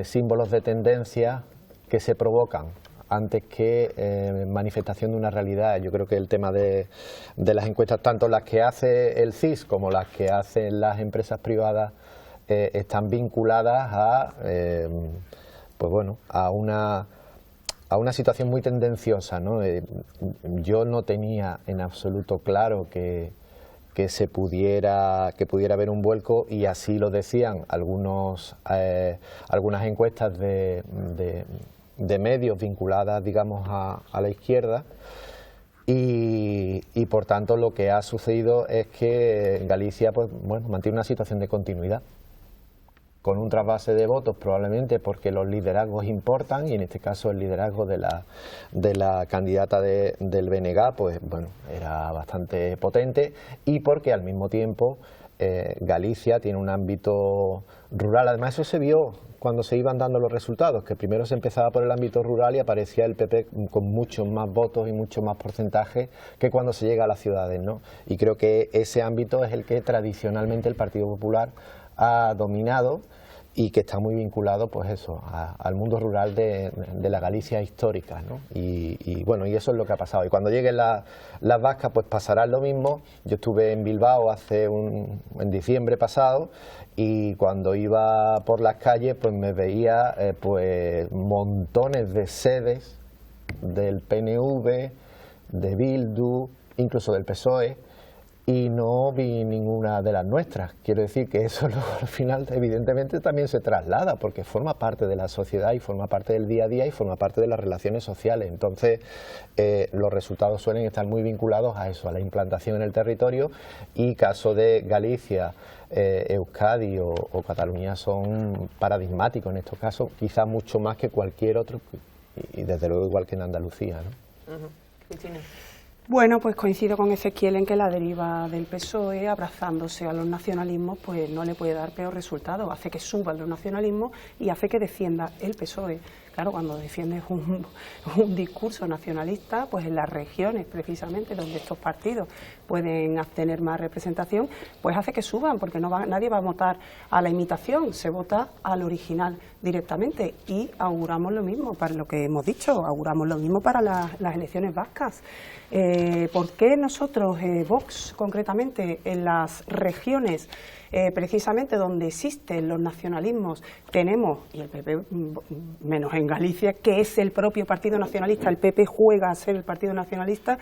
símbolos de tendencia que se provocan antes que manifestación de una realidad. Yo creo que el tema de las encuestas, tanto las que hace el CIS como las que hacen las empresas privadas, están vinculadas a, pues bueno, a una situación muy tendenciosa, ¿no? Yo no tenía en absoluto claro que pudiera haber un vuelco, y así lo decían algunas encuestas de medios vinculadas, digamos, a la izquierda, y por tanto lo que ha sucedido es que Galicia, pues bueno, mantiene una situación de continuidad, con un trasvase de votos probablemente porque los liderazgos importan, y en este caso el liderazgo de la candidata del BNG, pues bueno, era bastante potente, y porque al mismo tiempo Galicia tiene un ámbito rural. Además, eso se vio cuando se iban dando los resultados, que primero se empezaba por el ámbito rural y aparecía el PP con muchos más votos y mucho más porcentaje que cuando se llega a las ciudades, ¿no? Y creo que ese ámbito es el que tradicionalmente el Partido Popular ha dominado, y que está muy vinculado, pues eso, al mundo rural de la Galicia histórica, ¿no? Y bueno, y eso es lo que ha pasado. Y cuando lleguen las vascas, pues pasará lo mismo. Yo estuve en Bilbao en diciembre pasado, y cuando iba por las calles, pues me veía pues montones de sedes del PNV, de Bildu, incluso del PSOE, y no vi ninguna de las nuestras. Quiero decir que eso luego, al final, evidentemente también se traslada, porque forma parte de la sociedad y forma parte del día a día y forma parte de las relaciones sociales. Entonces los resultados suelen estar muy vinculados a eso, a la implantación en el territorio, y caso de Galicia, Euskadi o Cataluña son paradigmáticos en estos casos, quizás mucho más que cualquier otro, y desde luego igual que en Andalucía, ¿no? Cristina. Bueno, pues coincido con Ezequiel en que la deriva del PSOE, abrazándose a los nacionalismos, pues no le puede dar peor resultado. Hace que suban los nacionalismos y hace que descienda el PSOE. Claro, cuando defiendes un discurso nacionalista, pues en las regiones precisamente donde estos partidos pueden tener más representación, pues hace que suban, porque nadie va a votar a la imitación, se vota al original directamente. Y auguramos lo mismo para lo que hemos dicho, auguramos lo mismo para las elecciones vascas. ¿Por qué nosotros, Vox concretamente, en las regiones precisamente donde existen los nacionalismos tenemos, y el PP menos en Galicia, que es el propio Partido Nacionalista, el PP juega a ser el Partido Nacionalista,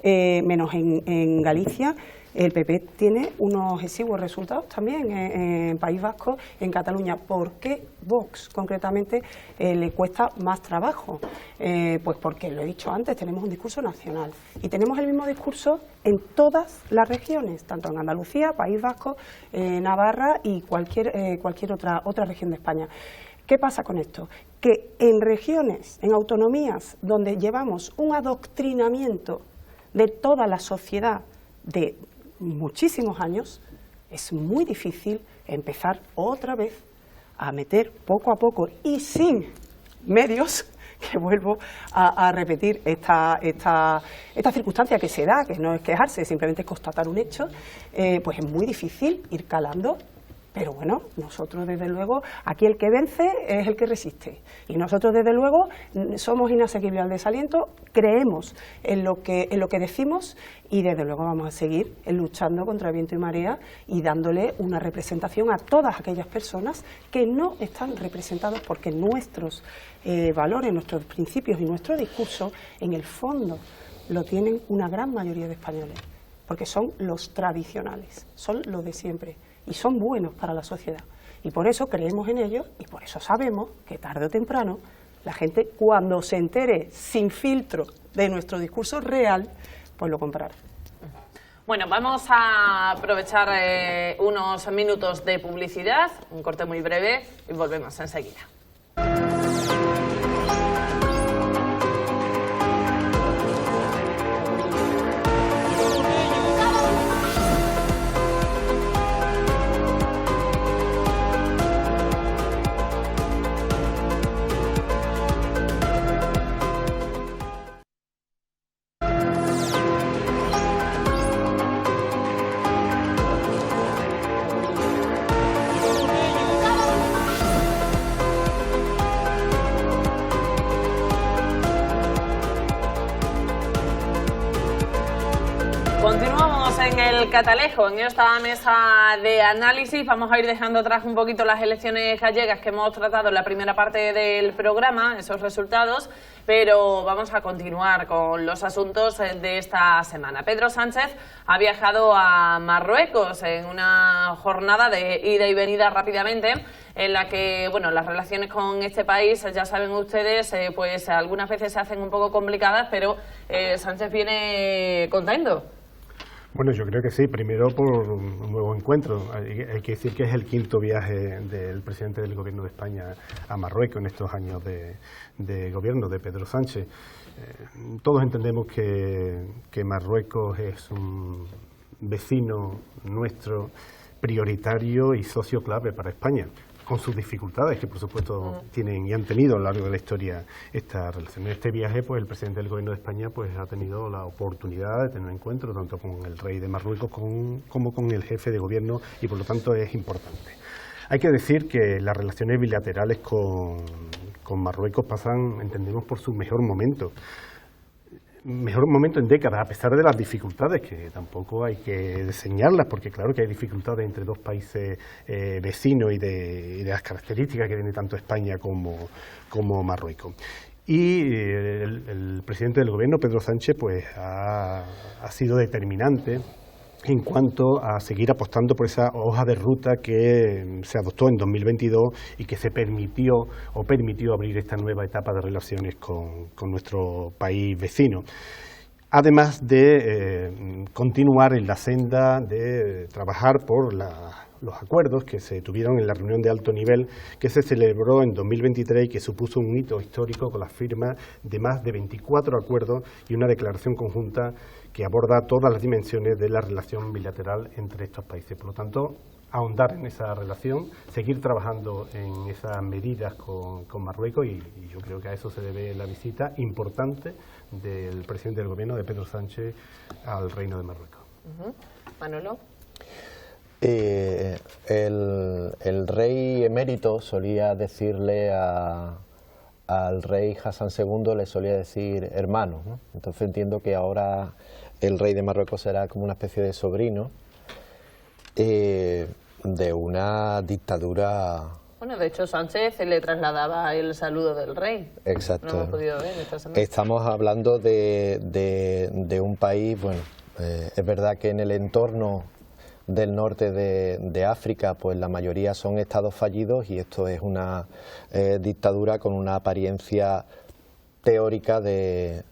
menos en Galicia, el PP tiene unos exiguos resultados también en País Vasco, en Cataluña? ¿Por qué Vox concretamente le cuesta más trabajo? Pues porque, lo he dicho antes, tenemos un discurso nacional y tenemos el mismo discurso en todas las regiones, tanto en Andalucía, País Vasco, Navarra y cualquier otra región de España. ¿Qué pasa con esto? Que en regiones, en autonomías donde llevamos un adoctrinamiento de toda la sociedad de muchísimos años, es muy difícil empezar otra vez a meter poco a poco y sin medios, que vuelvo a repetir esta circunstancia que se da, que no es quejarse, simplemente es constatar un hecho, pues es muy difícil ir calando. Pero bueno, nosotros desde luego, aquí el que vence es el que resiste. Y nosotros desde luego somos inasequibles al desaliento, creemos en lo que decimos, y desde luego vamos a seguir luchando contra viento y marea y dándole una representación a todas aquellas personas que no están representados, porque nuestros valores, nuestros principios y nuestro discurso en el fondo lo tienen una gran mayoría de españoles, porque son los tradicionales, son los de siempre. Y son buenos para la sociedad. Y por eso creemos en ellos, y por eso sabemos que tarde o temprano La gente, cuando se entere sin filtro de nuestro discurso real, pues lo comprará. Bueno, vamos a aprovechar unos minutos de publicidad, un corte muy breve y volvemos enseguida. Continuamos en el Catalejo, en esta mesa de análisis. Vamos a ir dejando atrás un poquito las elecciones gallegas que hemos tratado en la primera parte del programa, esos resultados, pero vamos a continuar con los asuntos de esta semana. Pedro Sánchez ha viajado a Marruecos en una jornada de ida y venida rápidamente, en la que, bueno, las relaciones con este país, ya saben ustedes, pues algunas veces se hacen un poco complicadas, pero Sánchez viene contento. Bueno, yo creo que sí, primero por un nuevo encuentro. Hay que decir que es el quinto viaje del presidente del Gobierno de España a Marruecos en estos años de gobierno de Pedro Sánchez. Todos entendemos que Marruecos es un vecino nuestro prioritario y socio clave para España, con sus dificultades que por supuesto tienen y han tenido a lo largo de la historia esta relación. En este viaje, pues el presidente del Gobierno de España pues ha tenido la oportunidad de tener un encuentro tanto con el rey de Marruecos como con el jefe de gobierno, y por lo tanto es importante. Hay que decir que las relaciones bilaterales con Marruecos pasan, entendemos, por su mejor momento en décadas, a pesar de las dificultades, que tampoco hay que señalarlas, porque claro que hay dificultades entre dos países vecinos y de las características que tiene tanto España como Marruecos. Y el presidente del Gobierno, Pedro Sánchez, pues ha sido determinante en cuanto a seguir apostando por esa hoja de ruta que se adoptó en 2022 y que se permitió abrir esta nueva etapa de relaciones con nuestro país vecino. Además de continuar en la senda de trabajar por los acuerdos que se tuvieron en la reunión de alto nivel que se celebró en 2023 y que supuso un hito histórico con la firma de más de 24 acuerdos y una declaración conjunta que aborda todas las dimensiones de la relación bilateral entre estos países. Por lo tanto, ahondar en esa relación, seguir trabajando en esas medidas con Marruecos y yo creo que a eso se debe la visita importante del presidente del Gobierno, de Pedro Sánchez, al Reino de Marruecos. Manolo. El rey emérito solía decirle al rey Hassan II, le solía decir hermano, ¿no? Entonces entiendo que ahora el rey de Marruecos será como una especie de sobrino de una dictadura. Bueno, de hecho Sánchez le trasladaba el saludo del rey. Exacto. No hemos podido ver esta semana. Estamos hablando de un país, bueno, es verdad que en el entorno del norte de África, pues la mayoría son estados fallidos y esto es una dictadura con una apariencia teórica de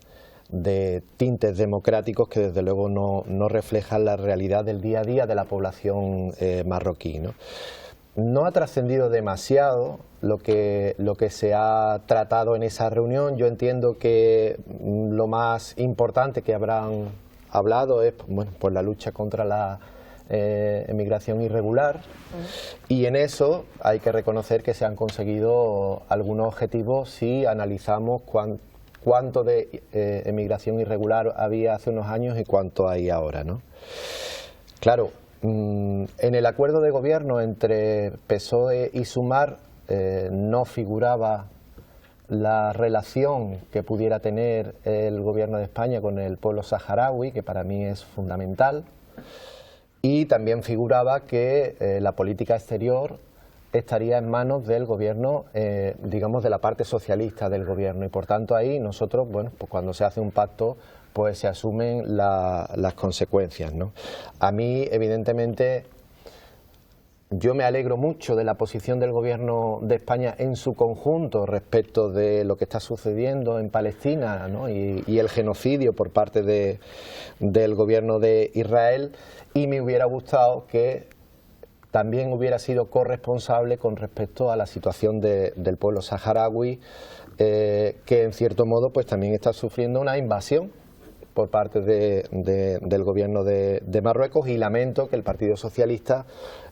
tintes democráticos que desde luego no reflejan la realidad del día a día de la población marroquí, ¿no? No ha trascendido demasiado lo que se ha tratado en esa reunión. Yo entiendo que lo más importante que habrán hablado es, bueno, pues la lucha contra la emigración irregular, y en eso hay que reconocer que se han conseguido algunos objetivos si analizamos cuánto de emigración irregular había hace unos años y cuánto hay ahora, ¿no? Claro, en el acuerdo de gobierno entre PSOE y Sumar no figuraba la relación que pudiera tener el gobierno de España con el pueblo saharaui, que para mí es fundamental. Y también figuraba que la política exterior estaría en manos del gobierno, digamos, de la parte socialista del gobierno. Y por tanto ahí nosotros, bueno, pues cuando se hace un pacto, pues se asumen las consecuencias, ¿no? A mí, evidentemente, yo me alegro mucho de la posición del Gobierno de España en su conjunto respecto de lo que está sucediendo en Palestina, ¿no? y el genocidio por parte del Gobierno de Israel, y me hubiera gustado que también hubiera sido corresponsable con respecto a la situación del pueblo saharaui, que en cierto modo pues también está sufriendo una invasión por parte del Gobierno de Marruecos, y lamento que el Partido Socialista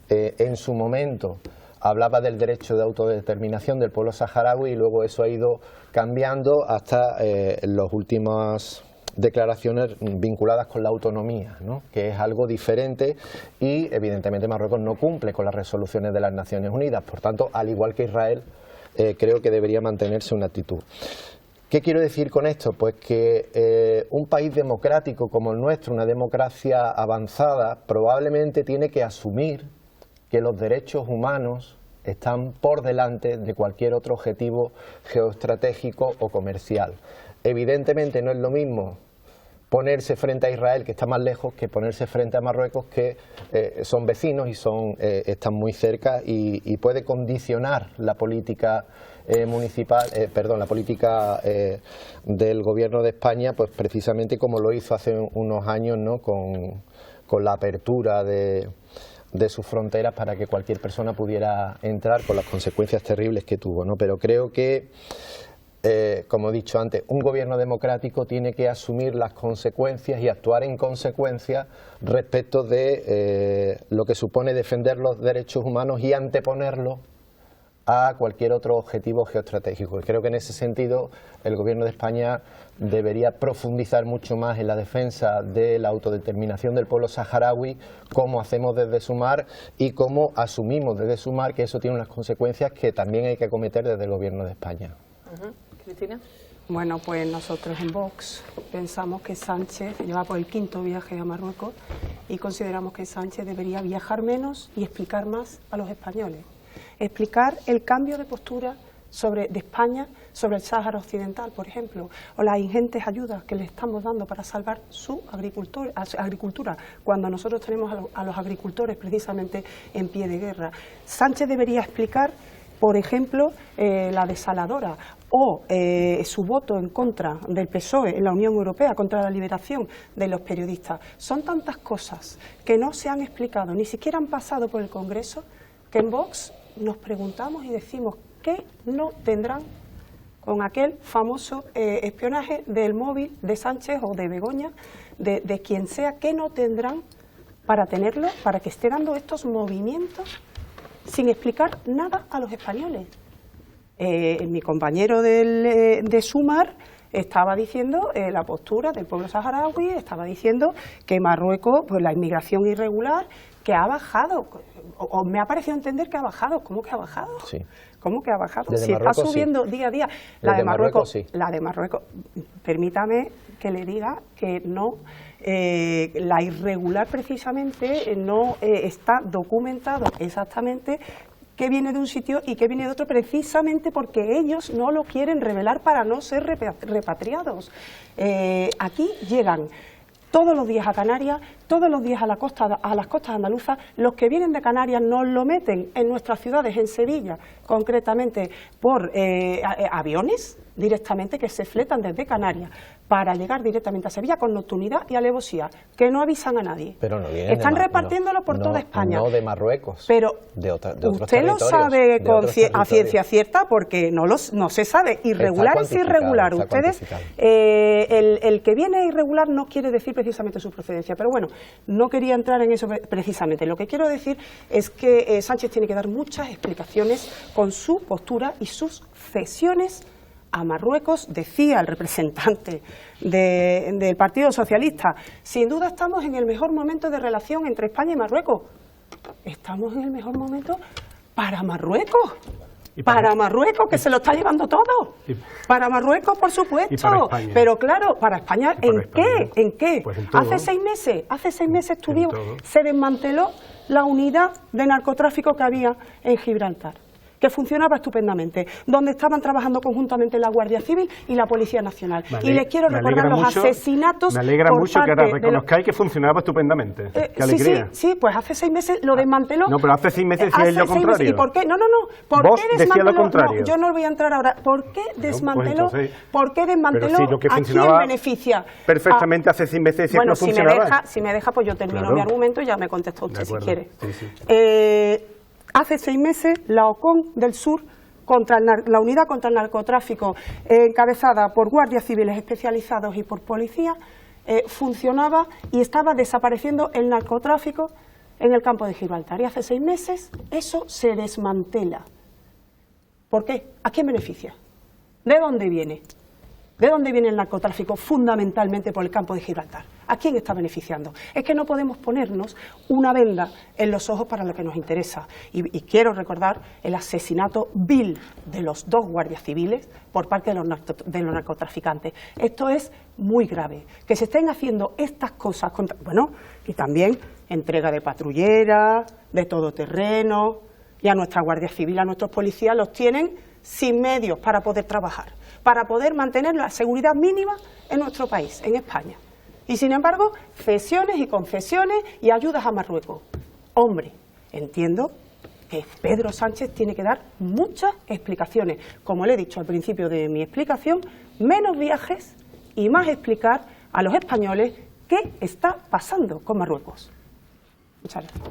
en su momento hablaba del derecho de autodeterminación del pueblo saharaui, y luego eso ha ido cambiando hasta las últimas declaraciones vinculadas con la autonomía, ¿no? Que es algo diferente, y evidentemente Marruecos no cumple con las resoluciones de las Naciones Unidas. Por tanto, al igual que Israel, creo que debería mantenerse una actitud. ¿Qué quiero decir con esto? Pues que un país democrático como el nuestro, una democracia avanzada, probablemente tiene que asumir que los derechos humanos están por delante de cualquier otro objetivo geoestratégico o comercial. Evidentemente no es lo mismo ponerse frente a Israel, que está más lejos, que ponerse frente a Marruecos, que son vecinos y están muy cerca, y puede condicionar la política la política del Gobierno de España, pues precisamente como lo hizo hace unos años, ¿no? con la apertura de sus fronteras para que cualquier persona pudiera entrar, con las consecuencias terribles que tuvo, ¿no? Pero creo que, como he dicho antes, un gobierno democrático tiene que asumir las consecuencias y actuar en consecuencia respecto de lo que supone defender los derechos humanos y anteponerlos a cualquier otro objetivo geoestratégico. Y creo que en ese sentido el Gobierno de España debería profundizar mucho más en la defensa de la autodeterminación del pueblo saharaui, como hacemos desde Sumar y como asumimos desde Sumar que eso tiene unas consecuencias que también hay que acometer desde el Gobierno de España. Cristina. Bueno, pues nosotros en Vox pensamos que Sánchez lleva por el 5º viaje a Marruecos, y consideramos que Sánchez debería viajar menos y explicar más a los españoles. Explicar el cambio de postura de España sobre el Sáhara Occidental, por ejemplo, o las ingentes ayudas que le estamos dando para salvar su agricultura, cuando nosotros tenemos a los agricultores precisamente en pie de guerra. Sánchez debería explicar, por ejemplo, la desaladora, o su voto en contra del PSOE en la Unión Europea, contra la liberación de los periodistas. Son tantas cosas que no se han explicado, ni siquiera han pasado por el Congreso, que en Vox nos preguntamos y decimos qué no tendrán con aquel famoso espionaje del móvil de Sánchez o de Begoña, de quien sea, qué no tendrán para tenerlo, para que esté dando estos movimientos sin explicar nada a los españoles. Mi compañero de Sumar estaba diciendo la postura del pueblo saharaui, estaba diciendo que Marruecos, pues la inmigración irregular, que ha bajado, o me ha parecido entender que ha bajado. ¿Cómo que ha bajado? Sí. ¿Cómo que ha bajado? Desde si Marruecos, está subiendo sí. día a día. Desde Marruecos, sí. La de Marruecos, permítame que le diga que no, la irregular precisamente no está documentado exactamente qué viene de un sitio y qué viene de otro, precisamente porque ellos no lo quieren revelar para no ser repatriados. Aquí llegan todos los días a Canarias, todos los días a las costas andaluzas. Los que vienen de Canarias nos lo meten en nuestras ciudades, en Sevilla, concretamente por aviones directamente que se fletan desde Canarias para llegar directamente a Sevilla con nocturnidad y alevosía, que no avisan a nadie. Pero no vienen están repartiéndolo por toda España. No de Marruecos, pero de otros usted lo sabe a ciencia cierta, porque no se sabe. Irregular es irregular. Ustedes, el que viene irregular no quiere decir precisamente su procedencia, pero bueno, no quería entrar en eso precisamente. Lo que quiero decir es que Sánchez tiene que dar muchas explicaciones con su postura y sus cesiones a Marruecos. Decía el representante del Partido Socialista, sin duda estamos en el mejor momento de relación entre España y Marruecos. Estamos en el mejor momento para Marruecos. Para Marruecos, que se lo está llevando todo. Para Marruecos, por supuesto. Pero claro, para España, ¿en qué? ¿En qué? Pues en todo. Hace 6 meses estuvimos, se desmanteló la unidad de narcotráfico que había en Gibraltar. que funcionaba estupendamente, donde estaban trabajando conjuntamente la Guardia Civil y la Policía Nacional. Y les quiero recordar los asesinatos. Me alegra mucho que ahora reconozcáis que funcionaba estupendamente. ¡Qué alegría! Sí, pues hace 6 meses lo desmanteló. No, pero hace 6 meses decía lo contrario. ¿Y por qué? No. ¿Por Vos qué desmanteló? lo contrario. No, yo no voy a entrar ahora. ¿Por qué desmanteló? Pues ¿Por qué desmanteló? Si lo que ¿A quién beneficia? Perfectamente hace 6 meses decía que no funcionaba. Si me deja, pues yo termino mi argumento y ya me contesta usted si quiere. Sí. Hace 6 meses la OCON del Sur, la Unidad contra el Narcotráfico, encabezada por guardias civiles especializados y por policía, funcionaba y estaba desapareciendo el narcotráfico en el campo de Gibraltar. Y hace 6 meses eso se desmantela. ¿Por qué? ¿A quién beneficia? ¿De dónde viene? ¿De dónde viene el narcotráfico? Fundamentalmente por el campo de Gibraltar. ¿A quién está beneficiando? Es que no podemos ponernos una venda en los ojos para lo que nos interesa. Y quiero recordar el asesinato vil de los 2 guardias civiles por parte de los narcotraficantes. Esto es muy grave. Que se estén haciendo estas cosas, y también entrega de patrulleras, de todoterreno, y a nuestra Guardia Civil, a nuestros policías, los tienen sin medios para poder trabajar, para poder mantener la seguridad mínima en nuestro país, en España. Y sin embargo, cesiones y concesiones y ayudas a Marruecos. Hombre, entiendo que Pedro Sánchez tiene que dar muchas explicaciones. Como le he dicho al principio de mi explicación, menos viajes y más explicar a los españoles qué está pasando con Marruecos. Muchas gracias.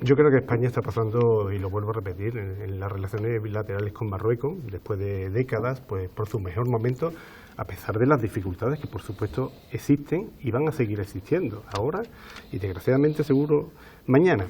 Yo creo que España está pasando, y lo vuelvo a repetir, en las relaciones bilaterales con Marruecos, después de décadas, pues por su mejor momento, a pesar de las dificultades que por supuesto existen y van a seguir existiendo ahora y desgraciadamente seguro mañana.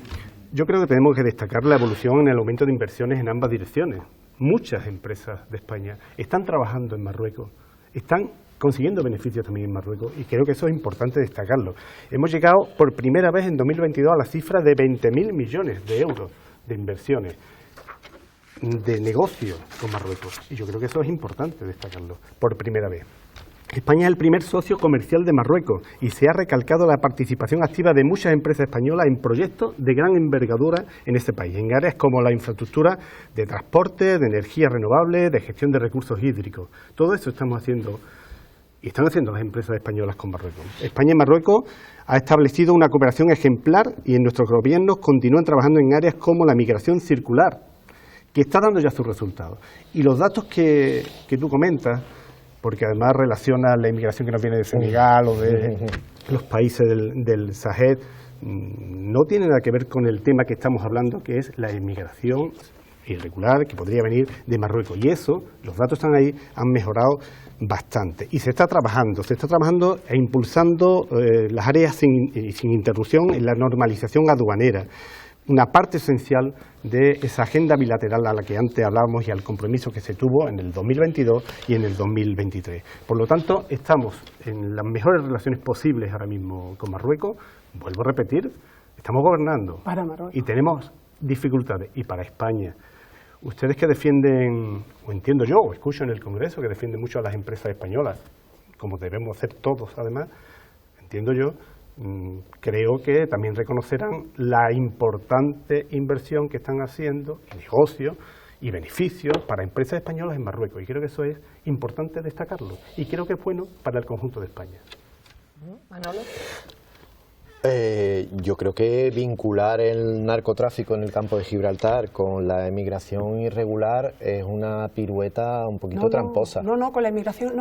Yo creo que tenemos que destacar la evolución en el aumento de inversiones en ambas direcciones. Muchas empresas de España están trabajando en Marruecos, están consiguiendo beneficios también en Marruecos, y creo que eso es importante destacarlo. Hemos llegado por primera vez en 2022 a la cifra de 20.000 millones de euros de inversiones, de negocio con Marruecos, y yo creo que eso es importante destacarlo, por primera vez. España es el primer socio comercial de Marruecos y se ha recalcado la participación activa de muchas empresas españolas en proyectos de gran envergadura en ese país, en áreas como la infraestructura de transporte, de energía renovable, de gestión de recursos hídricos. Todo eso estamos haciendo y están haciendo las empresas españolas con Marruecos. España y Marruecos ha establecido una cooperación ejemplar y en nuestros gobiernos continúan trabajando en áreas como la migración circular, que está dando ya sus resultados. Y los datos que tú comentas, porque además relaciona la inmigración que nos viene de Senegal o de los países del Sahel, no tiene nada que ver con el tema que estamos hablando, que es la inmigración irregular que podría venir de Marruecos. Y eso, los datos están ahí, han mejorado bastante. Y se está trabajando e impulsando las áreas sin interrupción en la normalización aduanera, una parte esencial de esa agenda bilateral a la que antes hablábamos y al compromiso que se tuvo en el 2022 y en el 2023. Por lo tanto, estamos en las mejores relaciones posibles ahora mismo con Marruecos. Vuelvo a repetir, estamos gobernando para Marruecos y tenemos dificultades. Y para España, ustedes que defienden, o entiendo yo, o escucho en el Congreso, que defienden mucho a las empresas españolas, como debemos hacer todos además, entiendo yo, creo que también reconocerán la importante inversión que están haciendo, negocio y beneficios para empresas españolas en Marruecos. Y creo que eso es importante destacarlo. Y creo que es bueno para el conjunto de España. Manolo. Yo creo que vincular el narcotráfico en el campo de Gibraltar con la emigración irregular es una pirueta un poquito tramposa. No, con la emigración,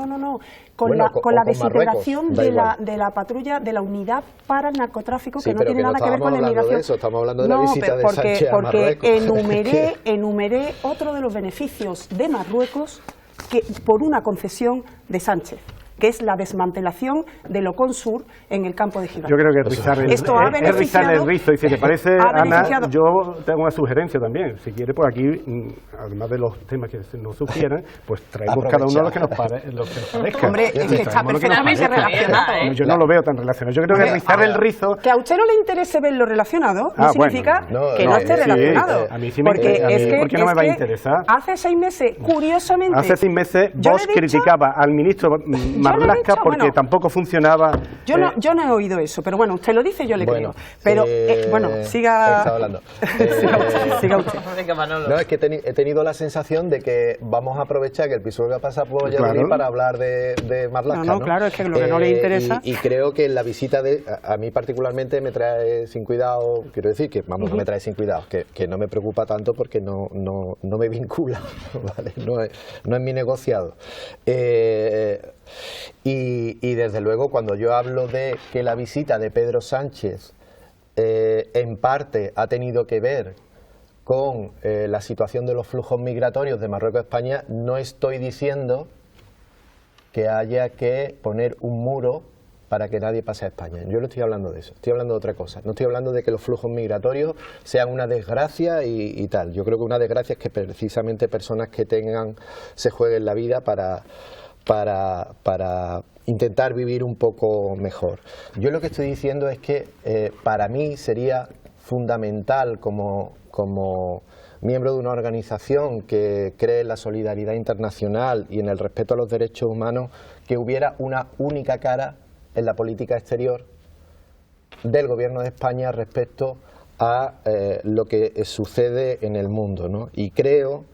con la desintegración de la patrulla, de la unidad para el narcotráfico, que no tiene nada que ver con la emigración. Estamos hablando de la visita de Sánchez a Marruecos. Porque enumeré otro de los beneficios de Marruecos que por una concesión de Sánchez, que es la desmantelación del Ocon Sur en el campo de Gibraltar. Yo creo que rizar el rizo. Y si te parece, Ana, yo tengo una sugerencia también. Si quiere, pues aquí, además de los temas que nos sugieran, pues traemos cada uno los que nos parezca. Hombre, es que está perfectamente relacionado. Yo no lo veo tan relacionado. Yo creo que rizar el rizo... Que a usted no le interese verlo relacionado no significa que no esté relacionado. A mí sí me interesa. ¿Por qué no me va a interesar? Hace 6 meses, curiosamente... Hace 6 meses, vos criticaba al ministro Marlaska porque bueno, tampoco funcionaba. Yo no he oído eso, pero bueno, usted lo dice, yo le creo. Pero, bueno, siga... Estaba hablando. siga usted. No, es que he tenido la sensación de que vamos a aprovechar que el Pisuerga pasa por Valladolid para hablar de Marlaska. No, claro, es que lo que no le interesa... Y creo que la visita a mí particularmente me trae sin cuidado, quiero decir que, vamos, no me trae sin cuidado, que no me preocupa tanto porque no me vincula, ¿vale? No es mi negociado. Y desde luego cuando yo hablo de que la visita de Pedro Sánchez en parte ha tenido que ver con la situación de los flujos migratorios de Marruecos a España, no estoy diciendo que haya que poner un muro para que nadie pase a España. Yo no estoy hablando de eso, estoy hablando de otra cosa. No estoy hablando de que los flujos migratorios sean una desgracia y tal. Yo creo que una desgracia es que precisamente personas que se jueguen la vida para intentar vivir un poco mejor. Yo lo que estoy diciendo es que para mí sería fundamental como miembro de una organización que cree en la solidaridad internacional y en el respeto a los derechos humanos, que hubiera una única cara en la política exterior del Gobierno de España respecto a lo que sucede en el mundo, ¿no? Y creo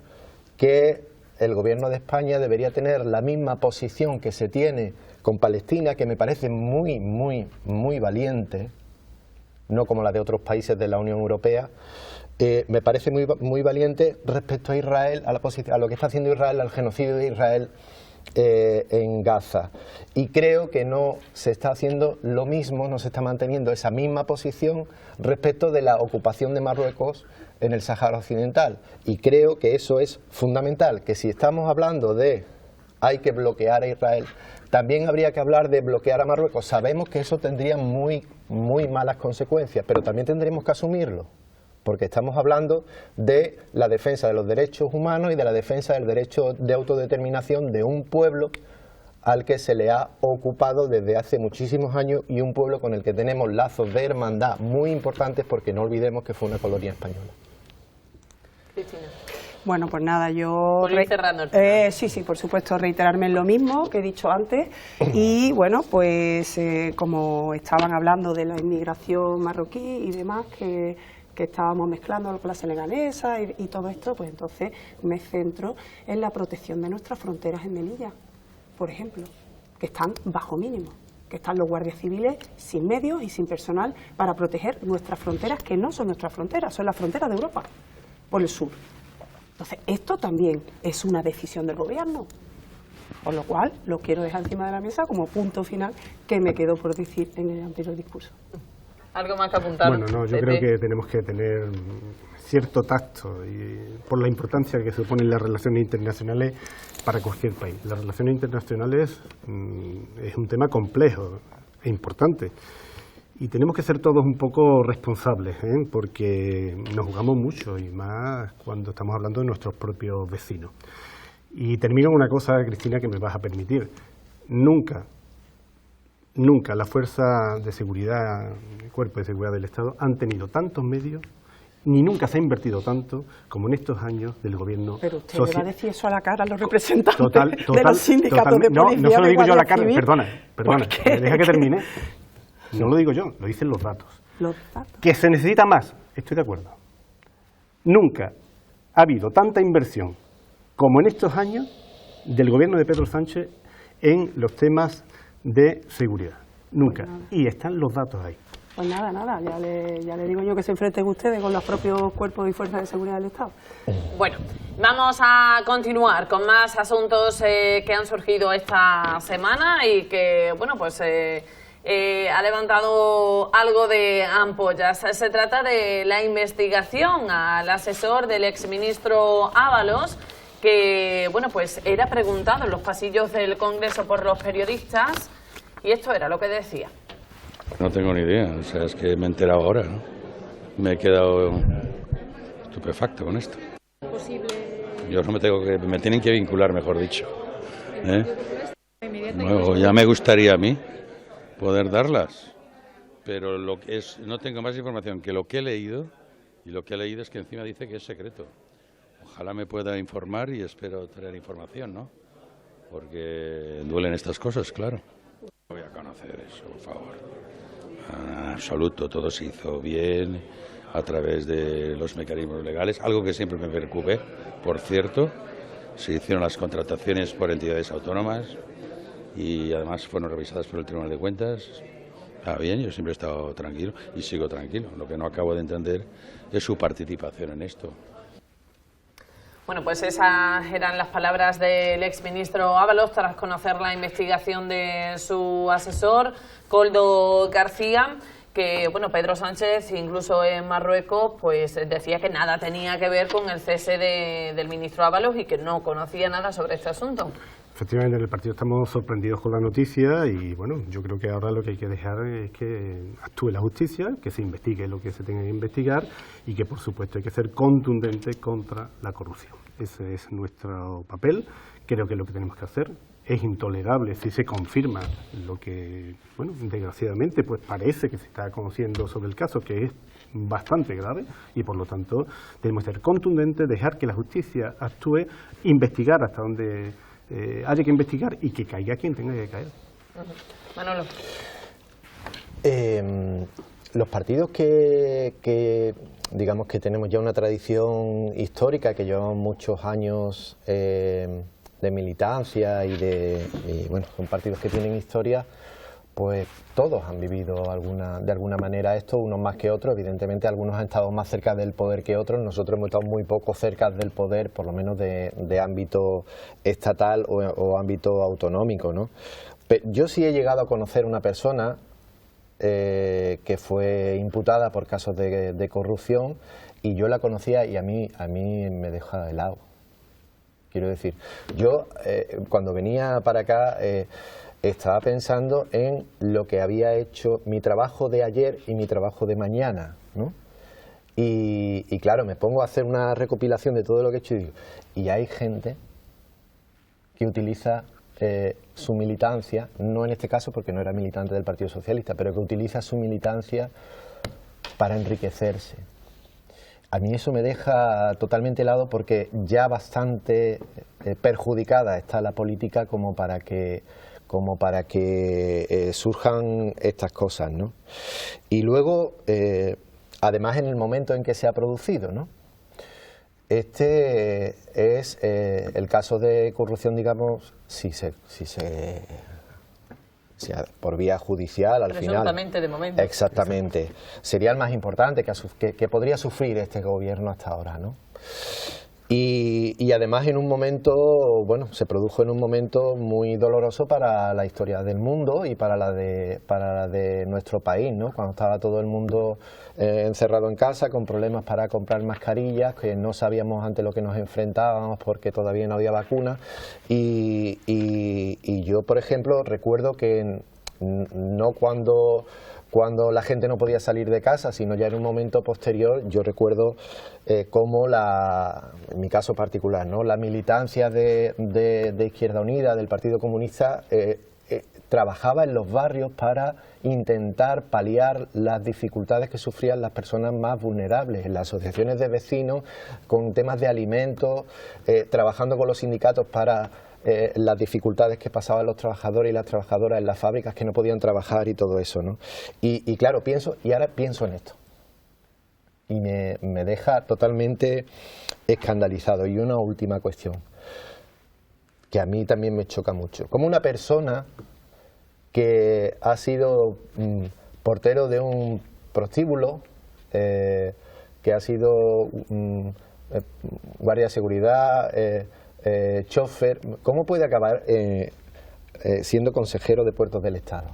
que el Gobierno de España debería tener la misma posición que se tiene con Palestina, que me parece muy, muy, muy valiente, no como la de otros países de la Unión Europea. Me parece muy, muy valiente respecto a Israel, a lo que está haciendo Israel, al genocidio de Israel en Gaza, y creo que no se está haciendo lo mismo, no se está manteniendo esa misma posición respecto de la ocupación de Marruecos en el Sáhara Occidental, y creo que eso es fundamental, que si estamos hablando de hay que bloquear a Israel, también habría que hablar de bloquear a Marruecos. Sabemos que eso tendría muy, muy malas consecuencias, pero también tendremos que asumirlo, porque estamos hablando de la defensa de los derechos humanos y de la defensa del derecho de autodeterminación de un pueblo al que se le ha ocupado desde hace muchísimos años, y un pueblo con el que tenemos lazos de hermandad muy importantes, porque no olvidemos que fue una colonia española. Cristina. Bueno, pues nada, yo... sí, por supuesto, reiterarme en lo mismo que he dicho antes. Y bueno, pues como estaban hablando de la inmigración marroquí y demás, que estábamos mezclando con la senegalesa y todo esto, pues entonces me centro en la protección de nuestras fronteras en Melilla, por ejemplo, que están bajo mínimo, que están los guardias civiles sin medios y sin personal para proteger nuestras fronteras, que no son nuestras fronteras, son las fronteras de Europa, por el sur. Entonces, esto también es una decisión del Gobierno, por lo cual lo quiero dejar encima de la mesa como punto final que me quedó por decir en el anterior discurso. ¿Algo más que apuntar? Bueno, no, yo creo que tenemos que tener cierto tacto y por la importancia que suponen las relaciones internacionales para cualquier país. Las relaciones internacionales es un tema complejo e importante. Y tenemos que ser todos un poco responsables, porque nos jugamos mucho, y más cuando estamos hablando de nuestros propios vecinos. Y termino con una cosa, Cristina, que me vas a permitir. Nunca la Fuerza de Seguridad, el Cuerpo de Seguridad del Estado, han tenido tantos medios, ni nunca se ha invertido tanto como en estos años del gobierno. Pero usted le va a decir eso a la cara a los representantes de los total, sindicatos de policía. No se lo digo yo a la cara, civil. perdona, deja que termine. No lo digo yo, lo dicen los datos. ¿Que se necesita más? Estoy de acuerdo. Nunca ha habido tanta inversión como en estos años del gobierno de Pedro Sánchez en los temas de seguridad. Nunca. Y están los datos ahí. Pues nada, ya le digo yo que se enfrenten ustedes con los propios cuerpos y fuerzas de seguridad del Estado. Bueno, vamos a continuar con más asuntos que han surgido esta semana y que, bueno, pues ha levantado algo de ampollas. Se trata de la investigación al asesor del exministro Ábalos, que, bueno, pues era preguntado en los pasillos del Congreso por los periodistas, y esto era lo que decía. No tengo ni idea, o sea, es que me he enterado ahora, ¿no? Me he quedado estupefacto con esto. Yo no me tienen que vincular, mejor dicho. Bueno, ya me gustaría a mí poder darlas, pero no tengo más información que lo que he leído, y lo que he leído es que encima dice que es secreto. Ojalá me pueda informar y espero tener información, ¿no? porque duelen estas cosas, claro. No voy a conocer eso, por favor. En absoluto, todo se hizo bien a través de los mecanismos legales, algo que siempre me preocupé, por cierto. Se hicieron las contrataciones por entidades autónomas y además fueron revisadas por el Tribunal de Cuentas. Bien, yo siempre he estado tranquilo y sigo tranquilo. Lo que no acabo de entender es su participación en esto. Bueno, pues esas eran las palabras del exministro Ábalos tras conocer la investigación de su asesor, Koldo García, que bueno, Pedro Sánchez, incluso en Marruecos, pues decía que nada tenía que ver con el cese del ministro Ábalos y que no conocía nada sobre este asunto. Efectivamente, en el partido estamos sorprendidos con la noticia y bueno, yo creo que ahora lo que hay que dejar es que actúe la justicia, que se investigue lo que se tenga que investigar y que por supuesto hay que ser contundente contra la corrupción. Ese es nuestro papel, creo que es lo que tenemos que hacer. Es intolerable si se confirma lo que, bueno, desgraciadamente pues parece que se está conociendo sobre el caso, que es bastante grave y por lo tanto tenemos que ser contundentes, dejar que la justicia actúe, investigar hasta donde haya que investigar y que caiga quien tenga que caer. Manolo. Los partidos que digamos que tenemos ya una tradición histórica, que llevamos muchos años de militancia y bueno, son partidos que tienen historia, pues todos han vivido de alguna manera esto, unos más que otros. Evidentemente algunos han estado más cerca del poder que otros, nosotros hemos estado muy poco cerca del poder, por lo menos de ámbito estatal o ámbito autonómico, ¿no? Pero yo sí he llegado a conocer una persona que fue imputada por casos de corrupción y yo la conocía y a mí me deja helado. Quiero decir, yo cuando venía para acá estaba pensando en lo que había hecho mi trabajo de ayer y mi trabajo de mañana, ¿no? Y claro, me pongo a hacer una recopilación de todo lo que he hecho y hay gente que utiliza su militancia, no en este caso porque no era militante del Partido Socialista, pero que utiliza su militancia para enriquecerse. A mí eso me deja totalmente helado porque ya bastante perjudicada está la política como para que surjan estas cosas, ¿no? Y luego, además en el momento en que se ha producido, ¿no? Este es el caso de corrupción, digamos, por vía judicial al final. Presuntamente de momento. Exactamente. Sería el más importante que podría sufrir este gobierno hasta ahora, ¿no? Y además en un momento, bueno, se produjo en un momento muy doloroso para la historia del mundo y para la de nuestro país, ¿no? Cuando estaba todo el mundo encerrado en casa con problemas para comprar mascarillas, que no sabíamos ante lo que nos enfrentábamos porque todavía no había vacuna y yo, por ejemplo, recuerdo que no cuando la gente no podía salir de casa, sino ya en un momento posterior, yo recuerdo cómo en mi caso particular, ¿no? La militancia de Izquierda Unida, del Partido Comunista, trabajaba en los barrios para intentar paliar las dificultades que sufrían las personas más vulnerables, en las asociaciones de vecinos, con temas de alimentos, trabajando con los sindicatos para las dificultades que pasaban los trabajadores y las trabajadoras en las fábricas que no podían trabajar y todo eso, ¿no? Y claro, ahora pienso en esto y me deja totalmente escandalizado. Y una última cuestión que a mí también me choca mucho. Como una persona que ha sido portero de un prostíbulo, que ha sido guardia de seguridad, chofer, ¿cómo puede acabar siendo consejero de Puertos del Estado?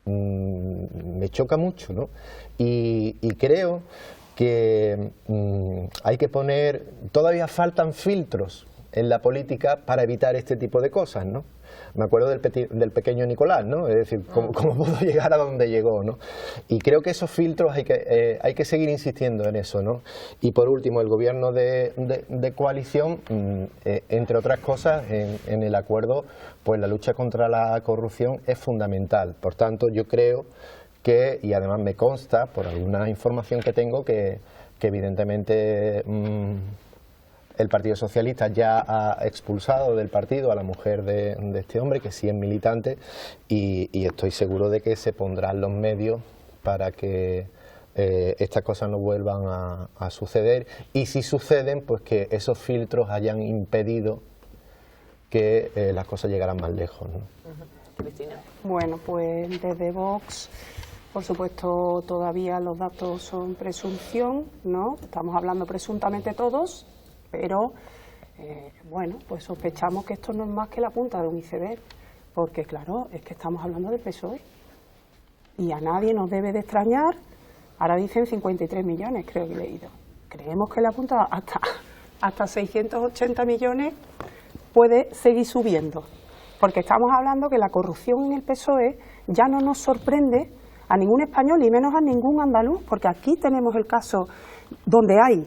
Me choca mucho, ¿no? Y creo que hay que poner, todavía faltan filtros en la política para evitar este tipo de cosas, ¿no? Me acuerdo del pequeño Nicolás, ¿no? Es decir, ¿cómo pudo llegar a donde llegó, ¿no? Y creo que esos filtros hay que seguir insistiendo en eso, ¿no? Y por último, el gobierno de coalición, entre otras cosas, en el acuerdo, pues la lucha contra la corrupción es fundamental. Por tanto, yo creo que, y además me consta, por alguna información que tengo, que evidentemente El Partido Socialista ya ha expulsado del partido a la mujer de este hombre, que sí es militante, y estoy seguro de que se pondrán los medios para que estas cosas no vuelvan a suceder, y si suceden, pues que esos filtros hayan impedido que las cosas llegaran más lejos, ¿no? Cristina. Bueno, pues desde Vox, por supuesto, todavía los datos son presunción, ¿no? Estamos hablando presuntamente todos, pero bueno, pues sospechamos que esto no es más que la punta de un iceberg, porque claro, es que estamos hablando del PSOE y a nadie nos debe de extrañar. Ahora dicen 53 millones, creo que he leído. Creemos que la punta hasta 680 millones puede seguir subiendo, porque estamos hablando que la corrupción en el PSOE ya no nos sorprende a ningún español y menos a ningún andaluz, porque aquí tenemos el caso donde hay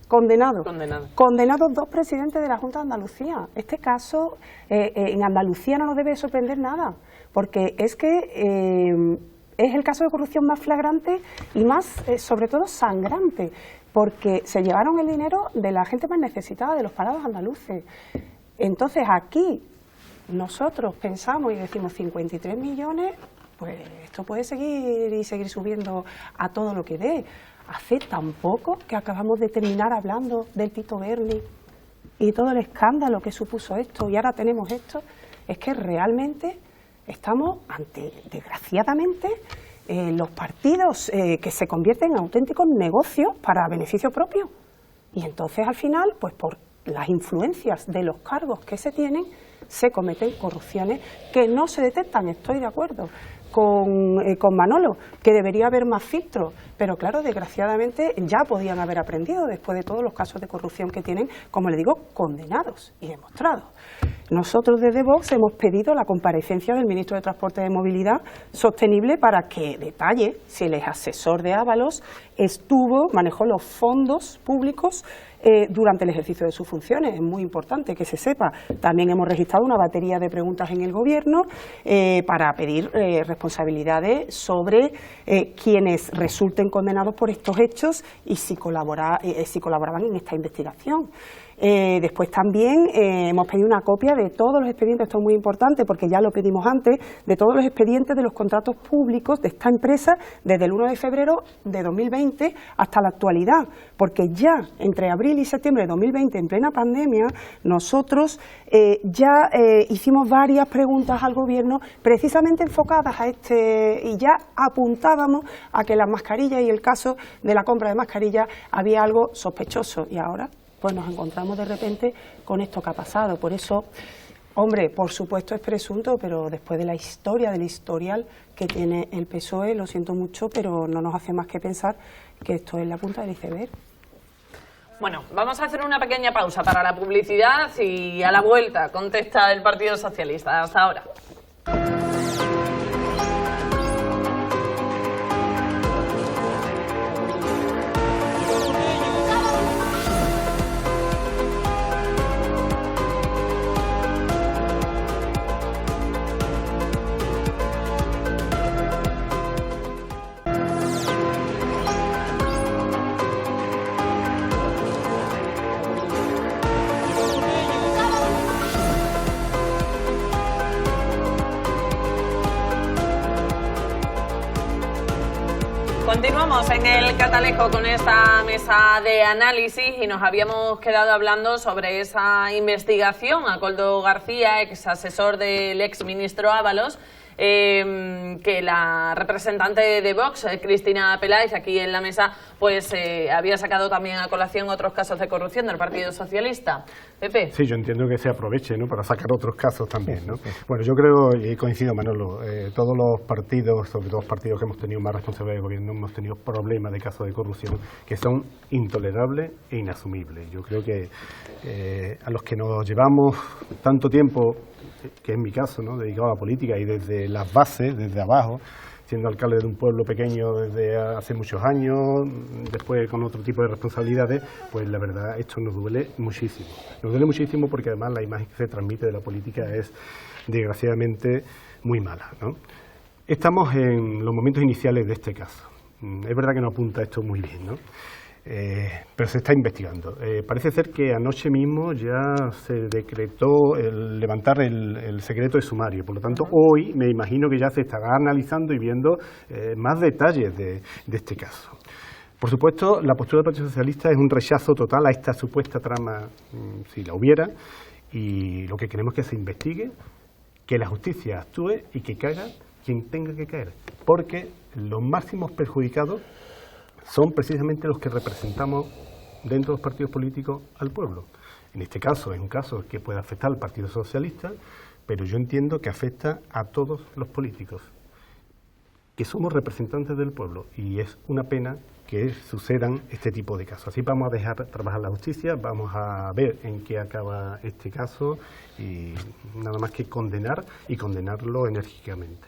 condenados dos presidentes de la Junta de Andalucía. Este caso en Andalucía no nos debe sorprender nada, porque es que es el caso de corrupción más flagrante y más, sobre todo, sangrante, porque se llevaron el dinero de la gente más necesitada, de los parados andaluces. Entonces aquí nosotros pensamos y decimos 53 millones, pues esto puede seguir subiendo a todo lo que dé. Hace tan poco que acabamos de terminar hablando del Tito Berni y todo el escándalo que supuso esto, y ahora tenemos esto. Es que realmente estamos ante, desgraciadamente, los partidos que se convierten en auténticos negocios para beneficio propio. Y entonces al final, pues por las influencias de los cargos que se tienen, se cometen corrupciones que no se detectan. Estoy de acuerdo con Manolo, que debería haber más filtros, pero claro, desgraciadamente ya podían haber aprendido después de todos los casos de corrupción que tienen, como le digo, condenados y demostrados. Nosotros desde Vox hemos pedido la comparecencia del ministro de Transporte y Movilidad Sostenible para que detalle si el asesor de Ábalos manejó los fondos públicos durante el ejercicio de sus funciones. Es muy importante que se sepa. También hemos registrado una batería de preguntas en el Gobierno para pedir responsabilidades sobre quienes resulten condenados por estos hechos y si colaboraban en esta investigación. Después también hemos pedido una copia de todos los expedientes, esto es muy importante porque ya lo pedimos antes, de todos los expedientes de los contratos públicos de esta empresa desde el 1 de febrero de 2020 hasta la actualidad, porque ya entre abril y septiembre de 2020, en plena pandemia, nosotros ya hicimos varias preguntas al Gobierno precisamente enfocadas a y ya apuntábamos a que las mascarillas y el caso de la compra de mascarillas había algo sospechoso, y ahora pues nos encontramos de repente con esto que ha pasado. Por eso, hombre, por supuesto es presunto, pero después de la historia, del historial que tiene el PSOE, lo siento mucho, pero no nos hace más que pensar que esto es la punta del iceberg. Bueno, vamos a hacer una pequeña pausa para la publicidad y a la vuelta contesta el Partido Socialista. Hasta ahora. Continuamos en el Catalejo con esta mesa de análisis y nos habíamos quedado hablando sobre esa investigación a Koldo García, ex asesor del ex ministro Ábalos, que la representante de Vox, Cristina Peláez, aquí en la mesa, pues había sacado también a colación otros casos de corrupción del Partido Socialista. Pepe. Sí, yo entiendo que se aproveche, ¿no?, para sacar otros casos también, ¿no? Bueno, yo creo, y coincido, Manolo, todos los partidos, sobre todo los partidos que hemos tenido más responsabilidad de gobierno, hemos tenido problemas de casos de corrupción que son intolerables e inasumibles. Yo creo que a los que nos llevamos tanto tiempo, que es mi caso, ¿no?, dedicado a la política y desde las bases, desde abajo, siendo alcalde de un pueblo pequeño desde hace muchos años, después con otro tipo de responsabilidades, pues la verdad esto nos duele muchísimo. Nos duele muchísimo porque además la imagen que se transmite de la política es desgraciadamente muy mala, ¿no? Estamos en los momentos iniciales de este caso. Es verdad que no apunta esto muy bien, ¿no? Pero se está investigando. Parece ser que anoche mismo ya se decretó levantar el secreto de sumario. Por lo tanto, hoy me imagino que ya se estará analizando y viendo más detalles de este caso. Por supuesto, la postura del Partido Socialista es un rechazo total a esta supuesta trama, si la hubiera, y lo que queremos es que se investigue, que la justicia actúe y que caiga quien tenga que caer, porque los máximos perjudicados son precisamente los que representamos dentro de los partidos políticos al pueblo. En este caso es un caso que puede afectar al Partido Socialista, pero yo entiendo que afecta a todos los políticos, que somos representantes del pueblo, y es una pena que sucedan este tipo de casos. Así vamos a dejar trabajar la justicia, vamos a ver en qué acaba este caso y nada más que condenar y condenarlo enérgicamente.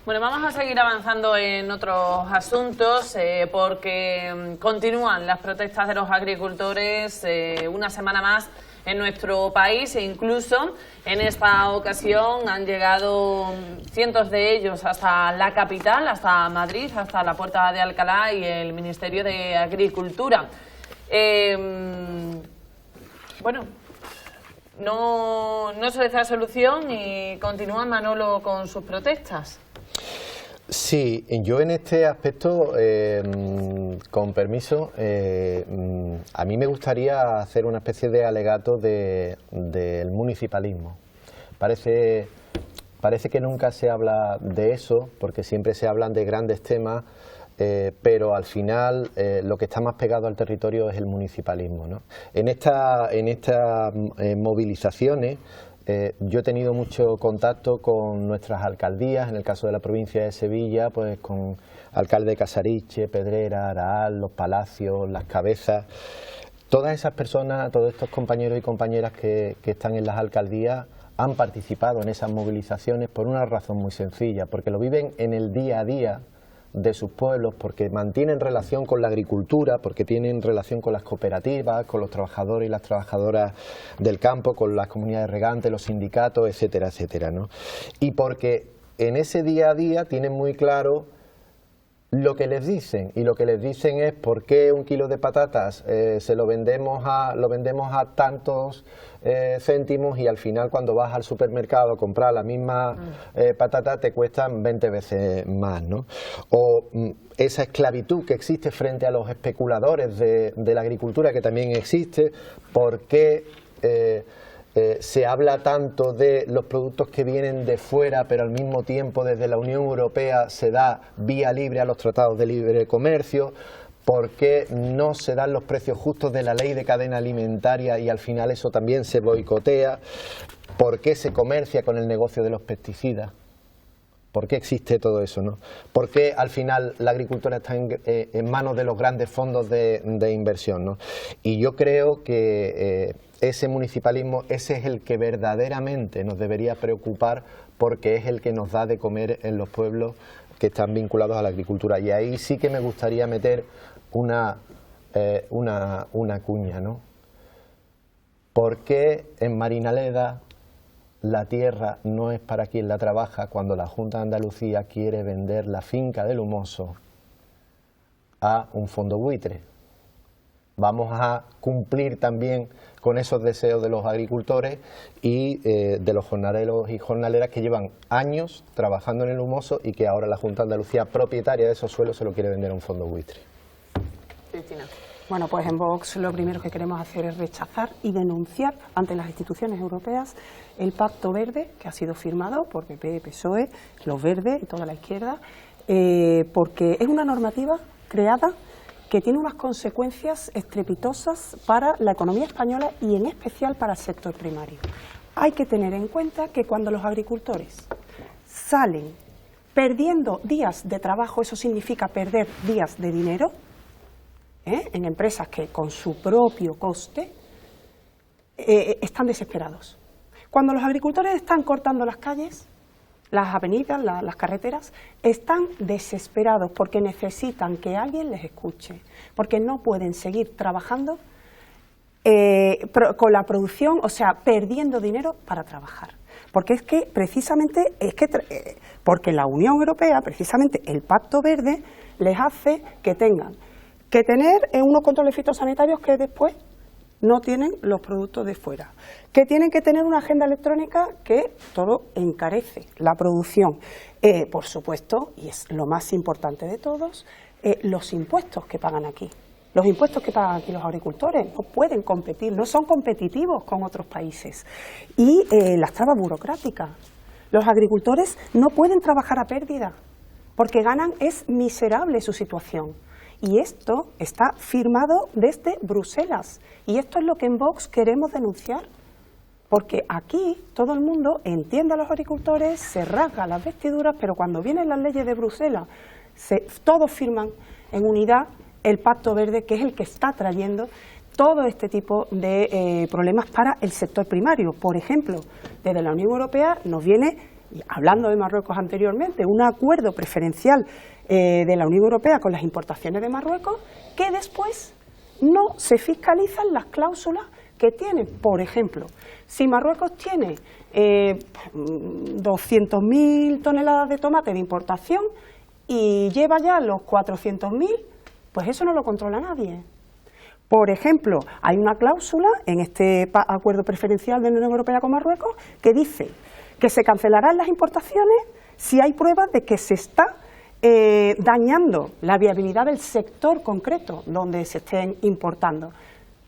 Bueno, vamos a seguir avanzando en otros asuntos porque continúan las protestas de los agricultores una semana más en nuestro país e incluso en esta ocasión han llegado cientos de ellos hasta la capital, hasta Madrid, hasta la Puerta de Alcalá y el Ministerio de Agricultura. Bueno, no se les da solución y continúa Manolo con sus protestas. Sí, yo en este aspecto, con permiso, a mí me gustaría hacer una especie de alegato del municipalismo. Parece que nunca se habla de eso, porque siempre se hablan de grandes temas, pero al final lo que está más pegado al territorio es el municipalismo, ¿no? En estas movilizaciones yo he tenido mucho contacto con nuestras alcaldías, en el caso de la provincia de Sevilla, pues con alcalde de Casariche, Pedrera, Araal, Los Palacios, Las Cabezas. Todas esas personas, todos estos compañeros y compañeras que están en las alcaldías han participado en esas movilizaciones por una razón muy sencilla, porque lo viven en el día a día de sus pueblos, porque mantienen relación con la agricultura, porque tienen relación con las cooperativas, con los trabajadores y las trabajadoras del campo, con las comunidades regantes, los sindicatos, etcétera, etcétera, ¿no? Y porque en ese día a día tienen muy claro lo que les dicen, y lo que les dicen es por qué un kilo de patatas se lo vendemos a tantos céntimos y al final cuando vas al supermercado a comprar la misma patata te cuestan 20 veces más, ¿no? O esa esclavitud que existe frente a los especuladores de la agricultura, que también existe, por qué se habla tanto de los productos que vienen de fuera, pero al mismo tiempo desde la Unión Europea se da vía libre a los tratados de libre comercio, por qué no se dan los precios justos de la ley de cadena alimentaria y al final eso también se boicotea, por qué se comercia con el negocio de los pesticidas. ¿Por qué existe todo eso, no? ¿Por qué al final la agricultura está en manos de los grandes fondos de inversión, ¿no? Y yo creo que ese municipalismo, ese es el que verdaderamente nos debería preocupar, porque es el que nos da de comer en los pueblos que están vinculados a la agricultura. Y ahí sí que me gustaría meter una cuña, ¿no? ¿Por qué en Marinaleda la tierra no es para quien la trabaja cuando la Junta de Andalucía quiere vender la finca del Humoso a un fondo buitre? Vamos a cumplir también con esos deseos de los agricultores y de los jornaleros y jornaleras que llevan años trabajando en el Humoso y que ahora la Junta de Andalucía, propietaria de esos suelos, se lo quiere vender a un fondo buitre. Cristina. Bueno, pues en Vox lo primero que queremos hacer es rechazar y denunciar ante las instituciones europeas el Pacto Verde que ha sido firmado por PP, PSOE, los Verdes y toda la izquierda, porque es una normativa creada que tiene unas consecuencias estrepitosas para la economía española y en especial para el sector primario. Hay que tener en cuenta que cuando los agricultores salen perdiendo días de trabajo, eso significa perder días de dinero, en empresas que con su propio coste están desesperados. Cuando los agricultores están cortando las calles, las avenidas, las carreteras, están desesperados porque necesitan que alguien les escuche, porque no pueden seguir trabajando con la producción, o sea, perdiendo dinero para trabajar. Porque es que precisamente, porque la Unión Europea, precisamente el Pacto Verde, les hace que tengan que tener unos controles fitosanitarios que después no tienen los productos de fuera, que tienen que tener una agenda electrónica que todo encarece la producción. Por supuesto, y es lo más importante de todos, los impuestos que pagan aquí. Los impuestos que pagan aquí los agricultores no pueden competir, no son competitivos con otros países. Y las trabas burocráticas. Los agricultores no pueden trabajar a pérdida, porque es miserable su situación. Y esto está firmado desde Bruselas. Y esto es lo que en Vox queremos denunciar. Porque aquí todo el mundo entiende a los agricultores, se rasga las vestiduras, pero cuando vienen las leyes de Bruselas, todos firman en unidad el Pacto Verde, que es el que está trayendo todo este tipo de problemas para el sector primario. Por ejemplo, desde la Unión Europea nos viene, hablando de Marruecos anteriormente, un acuerdo preferencial de la Unión Europea con las importaciones de Marruecos, que después no se fiscalizan las cláusulas que tiene. Por ejemplo, si Marruecos tiene 200.000 toneladas de tomate de importación y lleva ya los 400.000, pues eso no lo controla nadie. Por ejemplo, hay una cláusula en este acuerdo preferencial de la Unión Europea con Marruecos que dice que se cancelarán las importaciones si hay pruebas de que se está dañando la viabilidad del sector concreto donde se estén importando.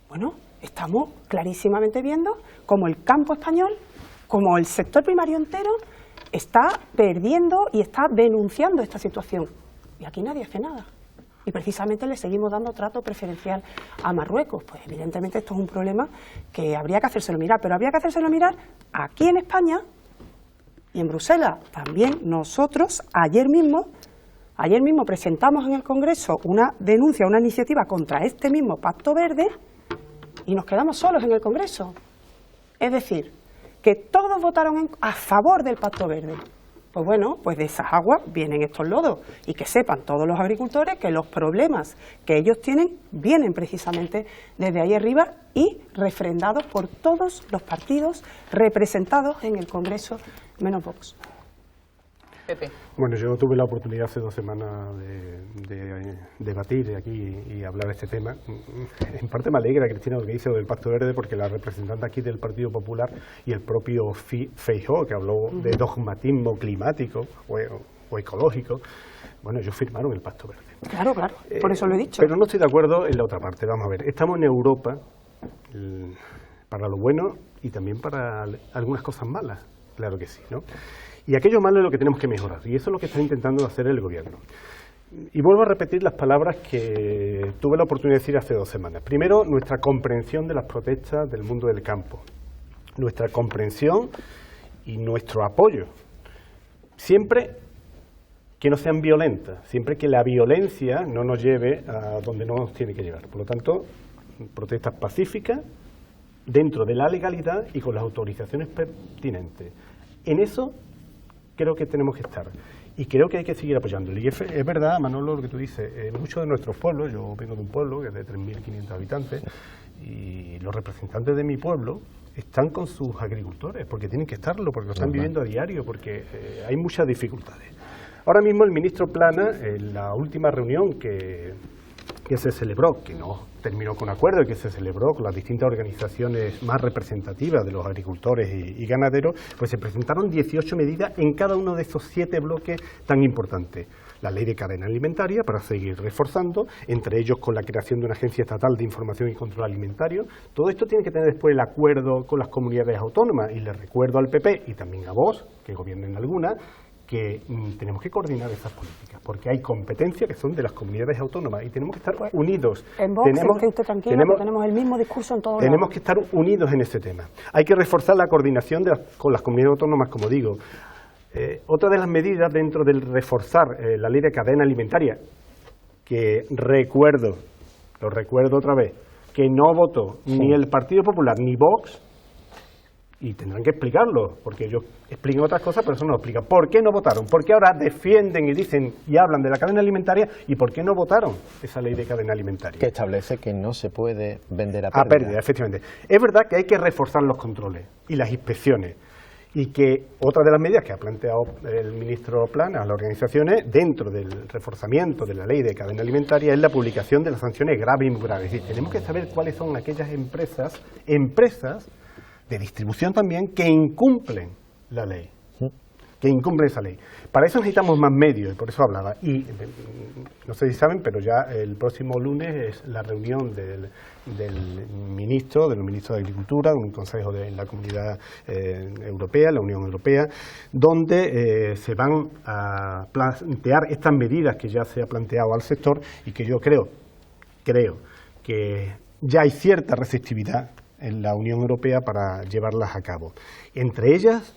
Bueno, estamos clarísimamente viendo cómo el campo español, como el sector primario entero, está perdiendo y está denunciando esta situación. Y aquí nadie hace nada. Y precisamente le seguimos dando trato preferencial a Marruecos. Pues evidentemente esto es un problema que habría que hacérselo mirar, pero habría que hacérselo mirar aquí en España y en Bruselas. También nosotros ayer mismo presentamos en el Congreso una denuncia, una iniciativa contra este mismo Pacto Verde y nos quedamos solos en el Congreso. Es decir, que todos votaron a favor del Pacto Verde. Pues bueno, pues de esas aguas vienen estos lodos y que sepan todos los agricultores que los problemas que ellos tienen vienen precisamente desde ahí arriba y refrendados por todos los partidos representados en el Congreso, menos Vox. Pepe. Bueno, yo tuve la oportunidad hace 2 semanas de debatir aquí y hablar de este tema. En parte me alegra, Cristina, lo que dice del Pacto Verde, porque la representante aquí del Partido Popular y el propio Feijóo, que habló de dogmatismo climático o ecológico, bueno, ellos firmaron el Pacto Verde. Claro, por eso lo he dicho. Pero no estoy de acuerdo en la otra parte. Vamos a ver, estamos en Europa para lo bueno y también para algunas cosas malas, claro que sí, ¿no? Y aquello malo es lo que tenemos que mejorar, y eso es lo que está intentando hacer el Gobierno. Y vuelvo a repetir las palabras que tuve la oportunidad de decir hace 2 semanas. Primero, nuestra comprensión de las protestas del mundo del campo, nuestra comprensión y nuestro apoyo. Siempre que no sean violentas, siempre que la violencia no nos lleve a donde no nos tiene que llevar. Por lo tanto, protestas pacíficas, dentro de la legalidad y con las autorizaciones pertinentes. En eso creo que tenemos que estar y creo que hay que seguir apoyándolo. Y es verdad, Manolo, lo que tú dices, muchos de nuestros pueblos, yo vengo de un pueblo que es de 3.500 habitantes y los representantes de mi pueblo están con sus agricultores porque tienen que estarlo, porque lo están viviendo a diario, porque hay muchas dificultades. Ahora mismo el ministro Plana, en la última reunión que se celebró, que no terminó con acuerdo y que se celebró con las distintas organizaciones más representativas de los agricultores y ganaderos, pues se presentaron 18 medidas en cada uno de esos 7 bloques tan importantes. La ley de cadena alimentaria, para seguir reforzando, entre ellos con la creación de una agencia estatal de información y control alimentario. Todo esto tiene que tener después el acuerdo con las comunidades autónomas, y les recuerdo al PP y también a Vox, que gobiernen algunas, que tenemos que coordinar esas políticas, porque hay competencias que son de las comunidades autónomas y tenemos que estar unidos. En Vox, esté usted tranquilo, que tenemos el mismo discurso en todos lados. Tenemos que estar unidos en ese tema. Hay que reforzar la coordinación con las comunidades autónomas, como digo. Otra de las medidas dentro del reforzar la ley de cadena alimentaria, que lo recuerdo otra vez, que no votó ni el Partido Popular ni Vox, y tendrán que explicarlo, porque ellos explican otras cosas, pero eso no lo explican. ¿Por qué no votaron? ¿Por qué ahora defienden y dicen y hablan de la cadena alimentaria? ¿Y por qué no votaron esa ley de cadena alimentaria? Que establece que no se puede vender a pérdida. A pérdida, efectivamente. Es verdad que hay que reforzar los controles y las inspecciones. Y que otra de las medidas que ha planteado el ministro Planas a las organizaciones dentro del reforzamiento de la ley de cadena alimentaria es la publicación de las sanciones graves y muy graves. Es decir, tenemos que saber cuáles son aquellas empresas de distribución también que incumplen la ley, que incumplen esa ley. Para eso necesitamos más medios, y por eso hablaba. Y no sé si saben, pero ya el próximo lunes es la reunión del ministro de Agricultura, un consejo de la Comunidad Europea, la Unión Europea, donde se van a plantear estas medidas que ya se ha planteado al sector y que yo creo que ya hay cierta receptividad en la Unión Europea para llevarlas a cabo. Entre ellas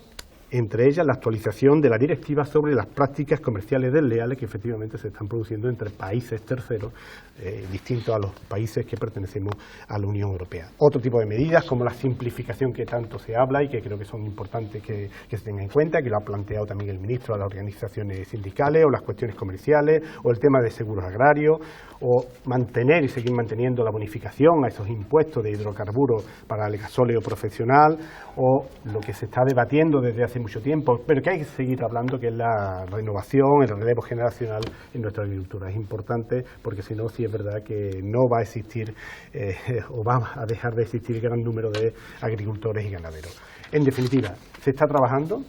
la actualización de la directiva sobre las prácticas comerciales desleales que efectivamente se están produciendo entre países terceros, distintos a los países que pertenecemos a la Unión Europea. Otro tipo de medidas como la simplificación que tanto se habla y que creo que son importantes que se tengan en cuenta, que lo ha planteado también el ministro a las organizaciones sindicales, o las cuestiones comerciales, o el tema de seguros agrarios, o mantener y seguir manteniendo la bonificación a esos impuestos de hidrocarburos para el gasóleo profesional, o lo que se está debatiendo desde hace mucho tiempo, pero que hay que seguir hablando, que es la renovación, el relevo generacional en nuestra agricultura. Es importante porque si no, sí es verdad que no va a existir o va a dejar de existir gran número de agricultores y ganaderos. En definitiva, se está trabajando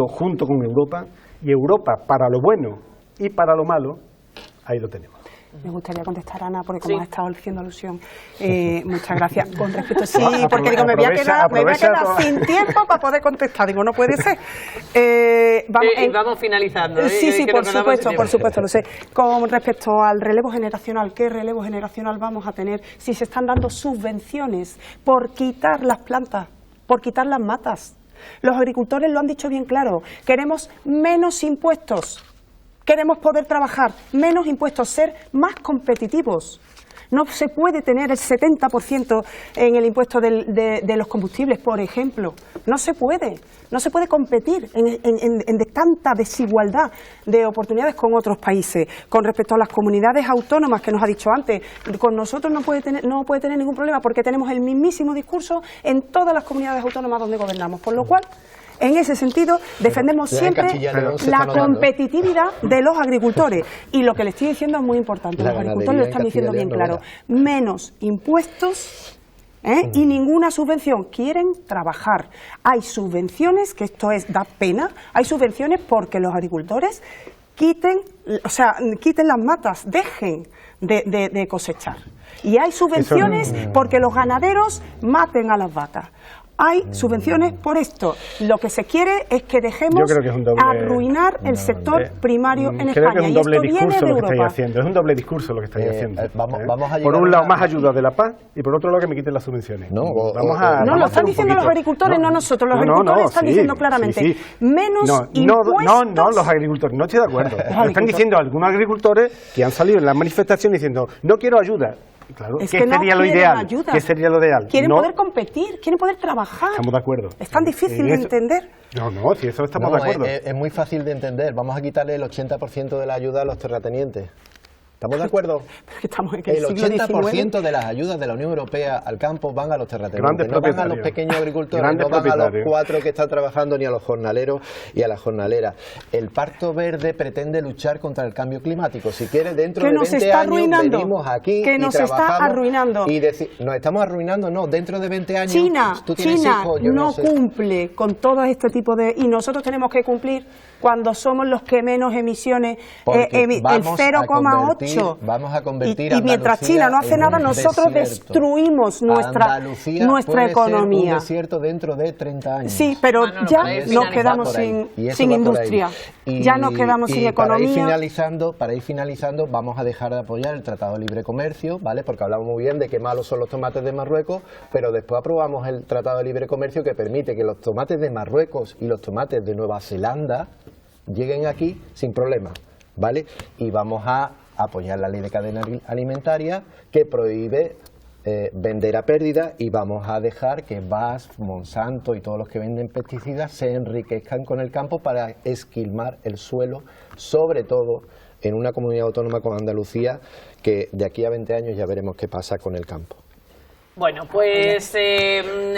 junto con Europa, y Europa, para lo bueno y para lo malo, ahí lo tenemos. Me gustaría contestar, Ana, porque como Sí. ha estado haciendo alusión, muchas gracias. Con respecto, sí, porque digo, me voy a quedar sin tiempo para poder contestar. Digo, no puede ser. Vamos finalizando. Sí, por supuesto, lo sé. Con respecto al relevo generacional, ¿qué relevo generacional vamos a tener si se están dando subvenciones por quitar las plantas, por quitar las matas? Los agricultores lo han dicho bien claro, queremos menos impuestos. Queremos poder trabajar, menos impuestos, ser más competitivos. No se puede tener el 70% en el impuesto de los combustibles, por ejemplo. No se puede competir en tanta desigualdad de oportunidades con otros países. Con respecto a las comunidades autónomas que nos ha dicho antes, con nosotros no puede tener ningún problema porque tenemos el mismísimo discurso en todas las comunidades autónomas donde gobernamos. Por lo cual, en ese sentido, defendemos siempre la competitividad de los agricultores. Y lo que le estoy diciendo es muy importante. Los agricultores lo están diciendo bien claro. Menos impuestos y ninguna subvención. Quieren trabajar. Hay subvenciones, que esto da pena, hay subvenciones porque los agricultores quiten las matas, dejen de cosechar. Y hay subvenciones porque los ganaderos maten a las vacas. Hay subvenciones por esto. Lo que se quiere es que dejemos arruinar el sector primario en España. Creo que es un doble y esto discurso viene de lo que estáis Europa. haciendo. Es un doble discurso lo que estáis haciendo. Vamos a por un llegar lado, más ayuda de la PAC, y por otro lado, que me quiten las subvenciones. No, lo están diciendo los agricultores, no nosotros. Los agricultores están diciendo claramente menos impuestos. No, los agricultores. No estoy de acuerdo. Lo están diciendo algunos agricultores que han salido en la manifestación diciendo no quiero ayuda. Claro, es ¿qué que sería lo ideal? ¿Qué sería lo ideal? Quieren poder competir, quieren poder trabajar. Estamos de acuerdo. Es tan difícil de entender. No, si eso estamos de acuerdo. Es muy fácil de entender. Vamos a quitarle el 80% de la ayuda a los terratenientes. ¿Estamos de acuerdo? El 80% de las ayudas de la Unión Europea al campo van a los terratenientes, no van a los pequeños agricultores, no van a los 4 que están trabajando, ni a los jornaleros y a las jornaleras. El Pacto Verde pretende luchar contra el cambio climático. Si quiere, dentro de 20 años venimos aquí y trabajamos y nos estamos arruinando, no, dentro de 20 años China hijos, no cumple con todo este tipo de... Y nosotros tenemos que cumplir cuando somos los que menos emisiones, el 0,8. Vamos a convertir y mientras China no hace nada, nosotros destruimos nuestra economía. Un desierto dentro de 30 años. Sí, pero ya nos quedamos sin industria. Ya nos quedamos sin economía. Para ir finalizando, vamos a dejar de apoyar el Tratado de Libre Comercio, ¿vale? Porque hablamos muy bien de que malos son los tomates de Marruecos, pero después aprobamos el Tratado de Libre Comercio que permite que los tomates de Marruecos y los tomates de Nueva Zelanda lleguen aquí sin problema, ¿vale? Y vamos a apoyar la ley de cadena alimentaria que prohíbe vender a pérdida, y vamos a dejar que BASF, Monsanto y todos los que venden pesticidas se enriquezcan con el campo para esquilmar el suelo, sobre todo en una comunidad autónoma como Andalucía, que de aquí a 20 años ya veremos qué pasa con el campo. Bueno, pues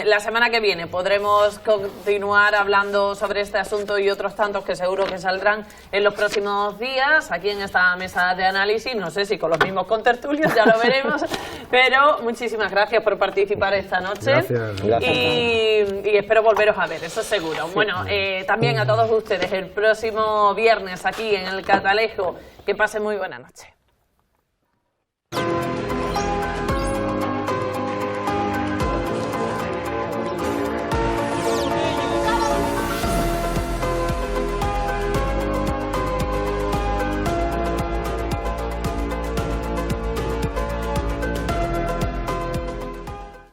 la semana que viene podremos continuar hablando sobre este asunto y otros tantos que seguro que saldrán en los próximos días aquí en esta mesa de análisis. No sé si con los mismos contertulios, ya lo veremos, pero muchísimas gracias por participar esta noche. Gracias. Y espero volveros a ver, eso seguro. Bueno, también a todos ustedes el próximo viernes aquí en el Catalejo. Que pasen muy buena noche.